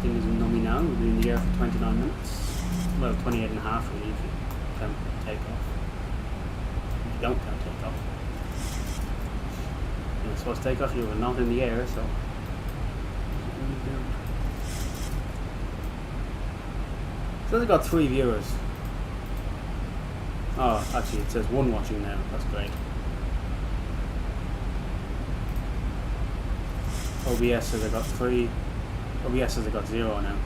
Thing is nummy now. We'll be in the air for 29 minutes. Well, 28 and a half really if you count takeoff. If you don't count takeoff. You're supposed to take off, you were not in the air, so. So they've got 3 viewers. Oh, actually it says 1 watching now. That's great. OBS says they've got 3. OBS says they've got 0 now.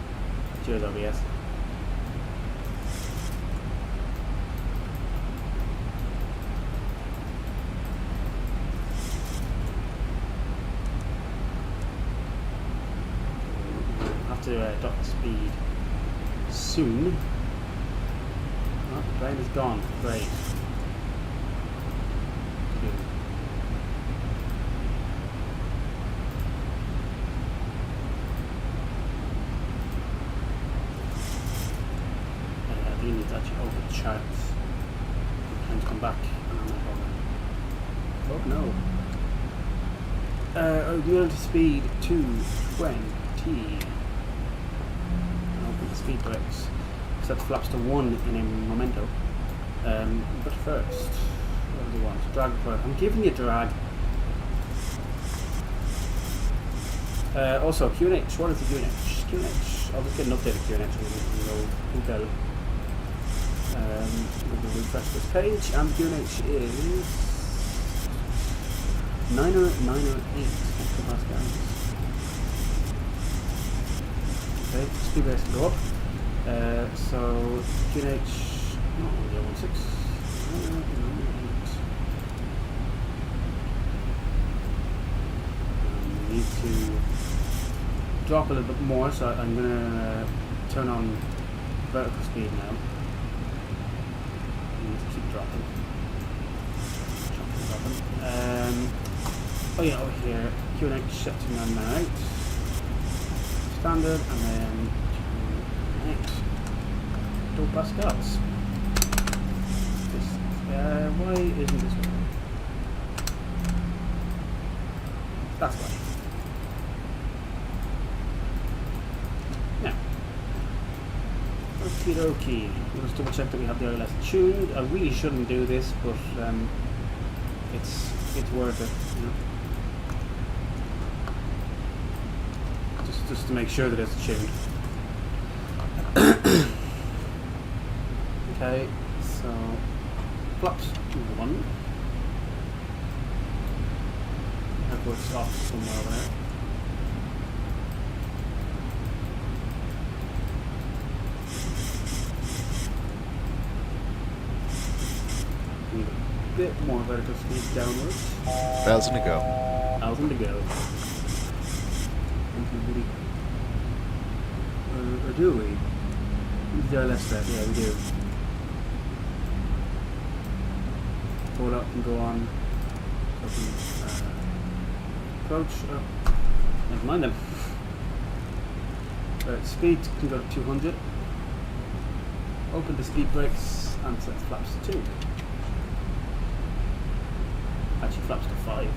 Cheers, OBS. We'll have to drop the speed soon. Oh, the plane is gone. Great. I think it's actually over the charts. Time to come back. Oh no. We're going to speed 220. Speed brakes. So that flaps to 1 in a momento. But first, what do we want? Drag first. I'm giving you drag. Also, QNH. What is the QNH? QNH. I'll just get an updated QNH and we'll go out. We'll refresh this page, and QNH is 908 hectopascals. Okay, speed brakes can go up. So QNH, not 016, 908. We need to drop a little bit more, so I'm going to turn on vertical speed now. We need to keep dropping. Oh yeah, over here, QNH set to 998. Standard, and then 2 pascals. Why isn't this working? That's why. Now, okie dokie. We'll just double check that we have the ILS tuned. I really shouldn't do this, but it's worth it, you know. Just to make sure that it's tuned. Okay, so flaps number 1. Airport's off somewhere over there. bit more vertical speed downwards. 1,000 to go. 1,000 to go. Or do we? We do our left step, yeah we do. Hold up and go on. Approach. Oh. Never mind then. Speed can go to 200. Open the speed brakes and set flaps to 2. Actually flaps to 5.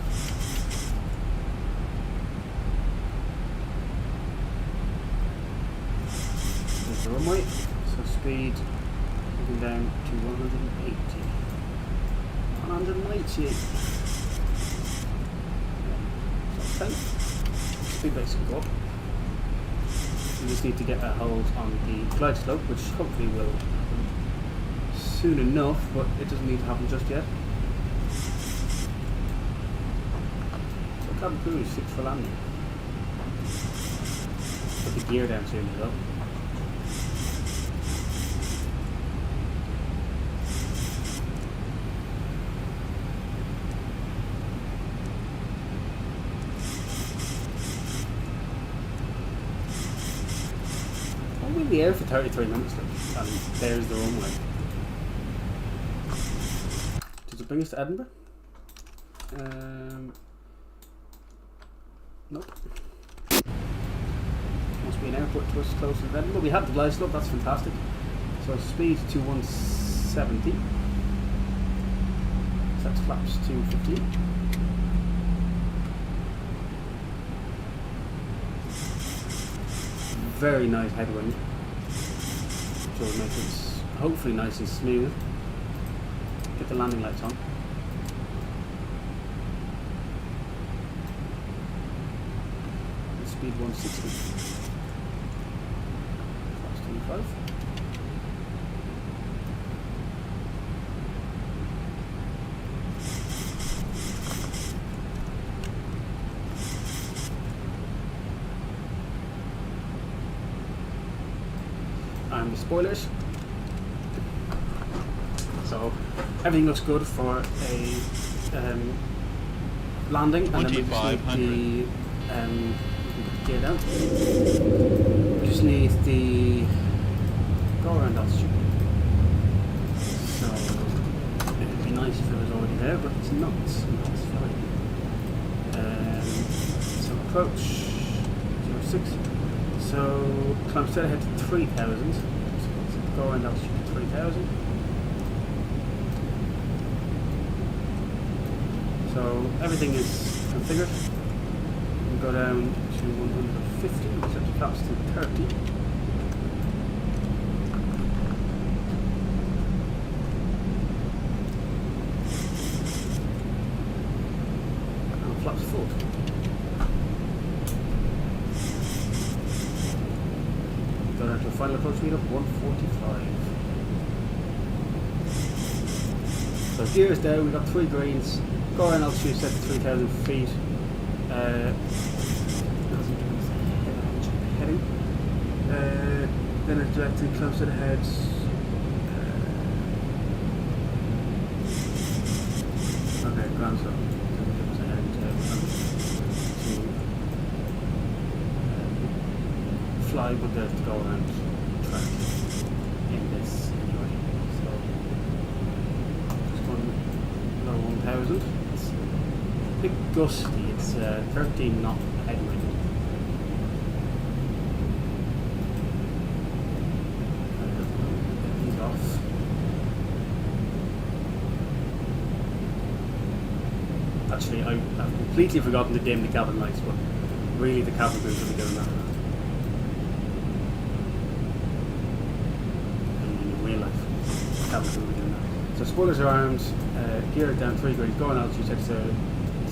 There's the runway. So speed moving down to 180. 180. So 10. Speed brakes can go up. We just need to get a hold on the glide slope, which hopefully will happen soon enough, but it doesn't need to happen just yet. So cabin crew is fit for landing. Put the gear down soon as well. I'm in the air for 33 minutes, and there's the runway. Does it bring us to Edinburgh? Nope. Must be an airport to us closer to Edinburgh. We have the glide slope, that's fantastic. So speed to 170. Set flaps to 15. Very nice headwind, which will make it hopefully nice and smooth. Get the landing lights on. And speed 160. Flaps 25. And the spoilers. So everything looks good for a landing, and then we just need the gear down. We just need the go around altitude. So it would be nice if it was already there, but it's not. It's fine. So approach 06. So climb straight ahead to 3,000. So go around altitude to 3,000. So everything is configured. We go down to 150. Set the flaps to 30. And flaps full. Go down to a final approach speed of 145. So gear is down, we've got 3 greens. Go around altitude set to 3,000 feet. Heading. Then it's directly close to the heads. Okay, ground stop. Fly would have to go around track in this anyway. So just going below 1,000. It's a bit gusty. It's 13 knot headwind. Get these off. Actually, I've completely forgotten to dim the cabin lights, but really the cabin crew should be doing that. So spoilers are armed, gear down 3 grades, going altitude set to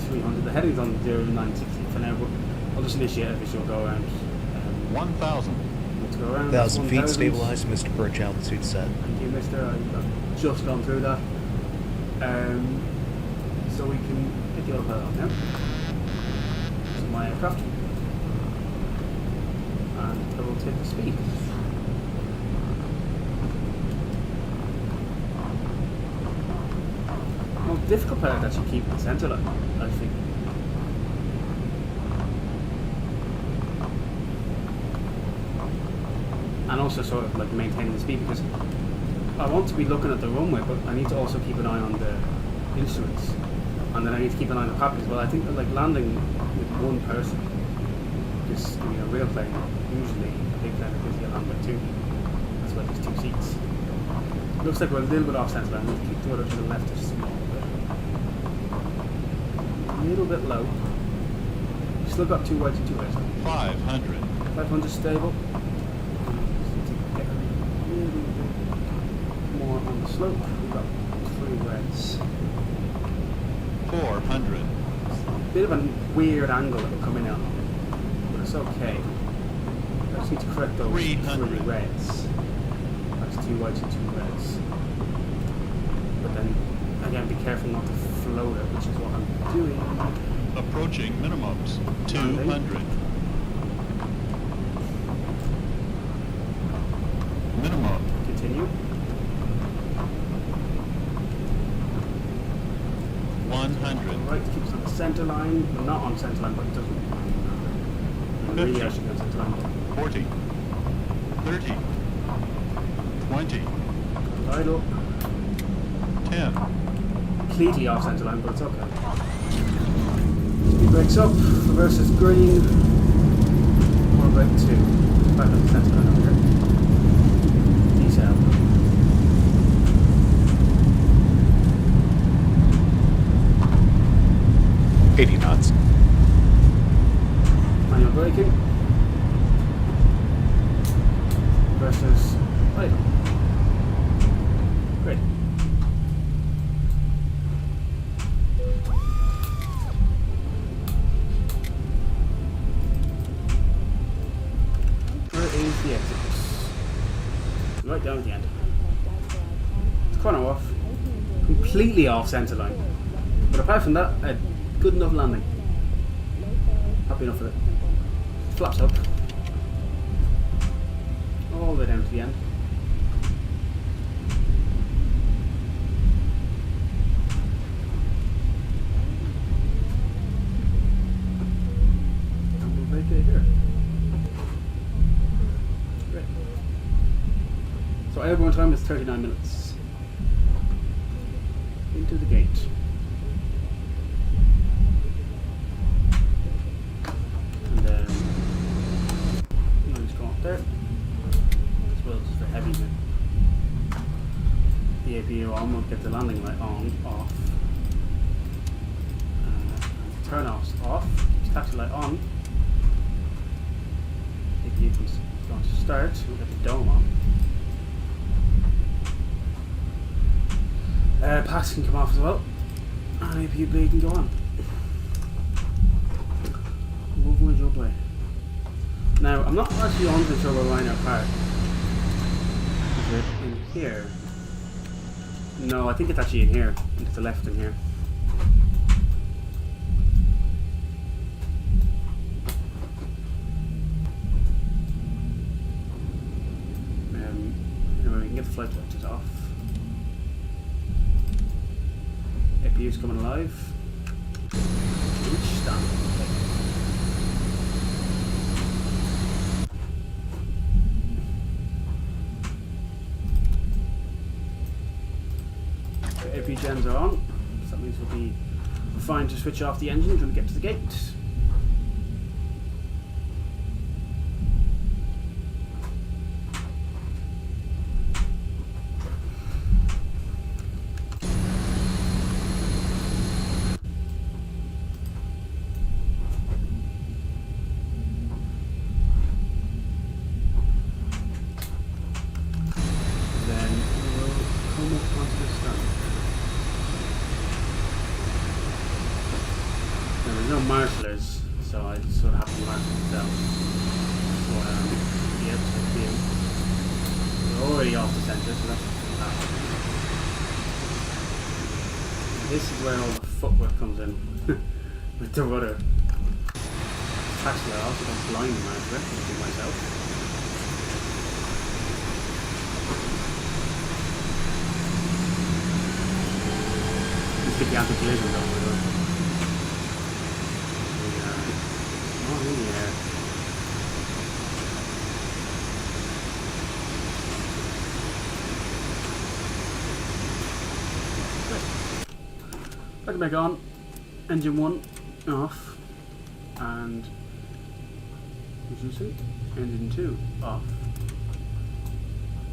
300. The heading's on 960 for now, but I'll just initiate a visual go around. 1,000. Let's go around. 1,000 feet stabilized, Mr. Perch, altitude set. Thank you, Mister. I've just gone through that. So we can get the autopilot on now. This is my aircraft. And I will take the speed. difficult part is actually keeping the centre line, I think. And also sort of like maintaining the speed, because I want to be looking at the runway, but I need to also keep an eye on the instruments, and then I need to keep an eye on the cockpit as well. I think that like landing with one person is, you know, a real plane, usually a big plane gives you a land with two. That's why there's 2 seats. Looks like we're a little bit off centre line. We'll keep the rudder to the left a small bit. A little bit low. We've still got 2 wides and 2 wides. 500. 500 stable. Get a little bit more on the slope. We've got 3 reds. 400. Bit of a weird angle that we're coming on, but it's okay. I just need to correct those 300. 3 reds. That's 2 whites and 2 reds. But then, again, be careful not to float it, which is what I'm doing. Approaching minimums. 200. Minimum. Continue. 100. Right, keeps on the centre line. We're not on centre line, but it doesn't. Really, I should go centre line. 40. 30. 20. Idle. 10. Completely off centre line, but it's okay. Speed brakes up. Reverse is green. 4 brake 2. Back on the centre line over here. Decel. $80 knots. Manual braking. Versus idle. Great. Where is the exit? Right down at the end. It's corner off. Completely off centre line. But apart from that, a good enough landing. Happy enough with it. Flaps up. All the way down to the end. And we'll vacate here. Great. So airborne time is 39 minutes. Into the gate. And then just go up there. As well as for heavy now. The APU on will get the landing light on, off. Turn off's off. Keeps taxi light on. APU comes going to start. We'll get the dome on. Packs can come off as well. And APU blade can go on. Moving with your play. Now, I'm not actually on the Turbo Ryanair part. Is it in here? No, I think it's actually in here. To the left in here. Anyway, we can get the flight directors off. APU's coming alive. Each stand. APU gens are on, so that means we'll be fine to switch off the engines when we get to the gate. Then we'll come up onto the stand. Now, there's no marshallers, so I sort of have to marshal myself. So the outside view. We're already off the centre, so that's fantastic. This is where all the footwork comes in with the rudder. Actually, I also don't blind the marshal, I do myself. get the anti-collision going. Oh yeah. Back back on. Engine 1 off. And reducing. Engine 2 off.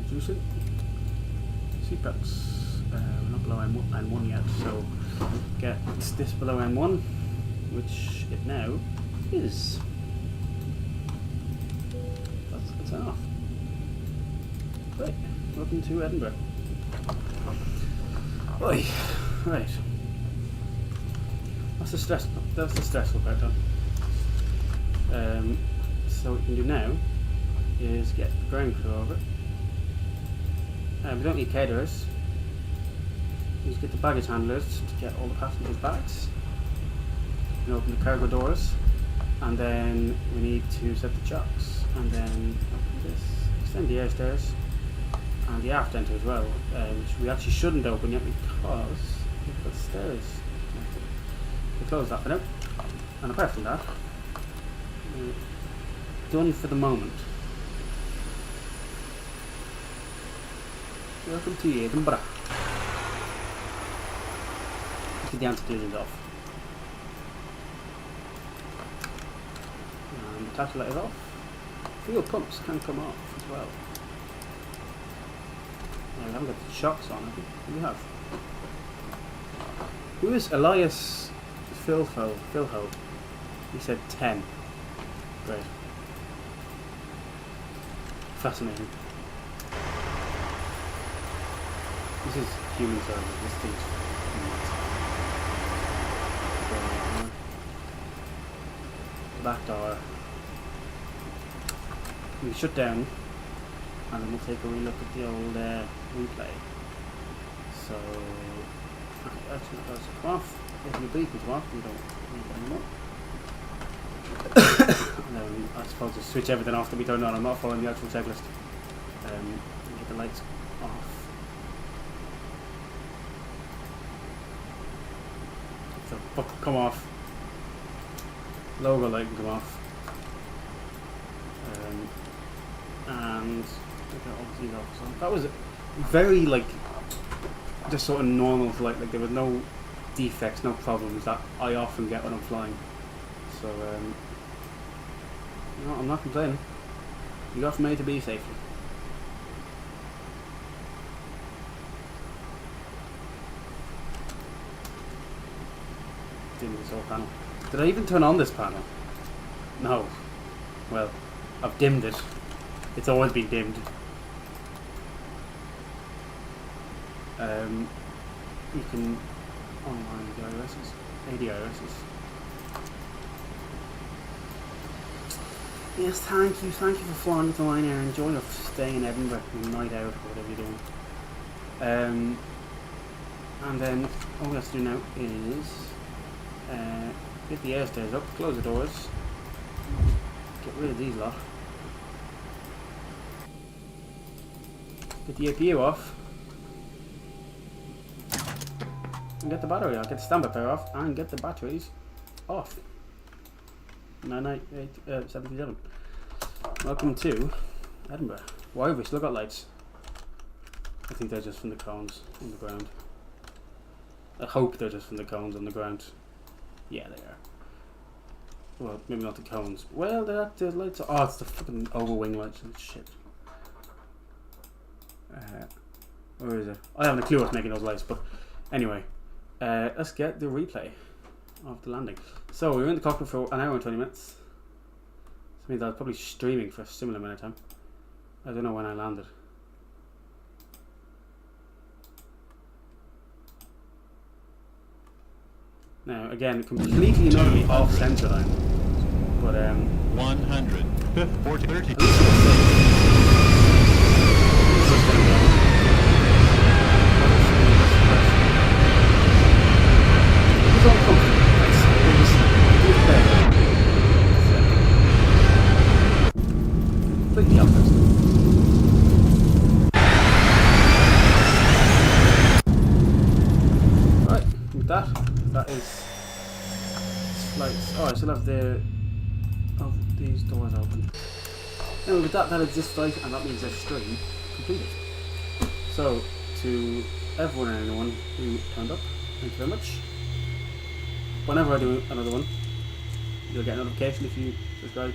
Reducing. Seatbelts. We're not below N1 yet, so get this below N1, which it now is. That's off. Right, welcome to Edinburgh. Oi, right. That's the stressful part done. So what we can do now is get the ground crew over. We don't need caterers. Just get the baggage handlers to get all the passengers' bags. And open the cargo doors. And then we need to set the chocks. And then open this. Extend the air stairs. And the aft enter as well. Which we actually shouldn't open yet because we've got stairs connected. We'll close that for now. And apart from that, done for the moment. Welcome to Edinburgh. Get the anti-collisions off. And the taxi light is off. Fuel pumps can come off as well. Yeah, we haven't got the shocks on, have we? We have. Who is Elias Philho? He said 10. Great. Fascinating. This is human service. This thing's nuts. Back door. We shut down, and then we'll take a wee look at the old replay. So, okay, actually, that does come off. If the beacons come off, we don't need it anymore. And then I suppose to switch everything off that we turn on. I'm not following the actual checklist. Get the lights off. So fuck, come off. Logo light can come off. And get all these off. So that was very just sort of normal flight. Like there was no defects, no problems that I often get when I'm flying. So no, I'm not complaining. You got from A to B safely. Dim this whole panel. Did I even turn on this panel? No. Well, I've dimmed it. It's always been dimmed. You can online the IRSs, ADIRSs. Yes, thank you for flying with the Ryanair. Enjoy your stay in Edinburgh, your night out, or whatever you're doing. And then all we have to do now is get the air stairs up, close the doors, get rid of these lot, get the APU off, and get the battery off, get the standby power off, and get the batteries off. 99877. Welcome to Edinburgh. Why have we still got lights? I think they're just from the cones on the ground. I hope they're just from the cones on the ground. Yeah, they are. Well, maybe not the cones. Well, they're the lights. Oh, it's the fucking overwing lights and shit. Where is it? I haven't a clue what's making those lights, but anyway, let's get the replay of the landing. So we were in the cockpit for an hour and 20 minutes. That means I was probably streaming for a similar amount of time. I don't know when I landed. Now again, completely and utterly off center line. But 100. 430. Completely off center. Right, with that, flights. Oh, I still have these doors open. Anyway, with that is this flight, and that means this stream completed. So, to everyone and anyone who turned up, thank you very much. Whenever I do another one, you'll get a notification if you subscribe.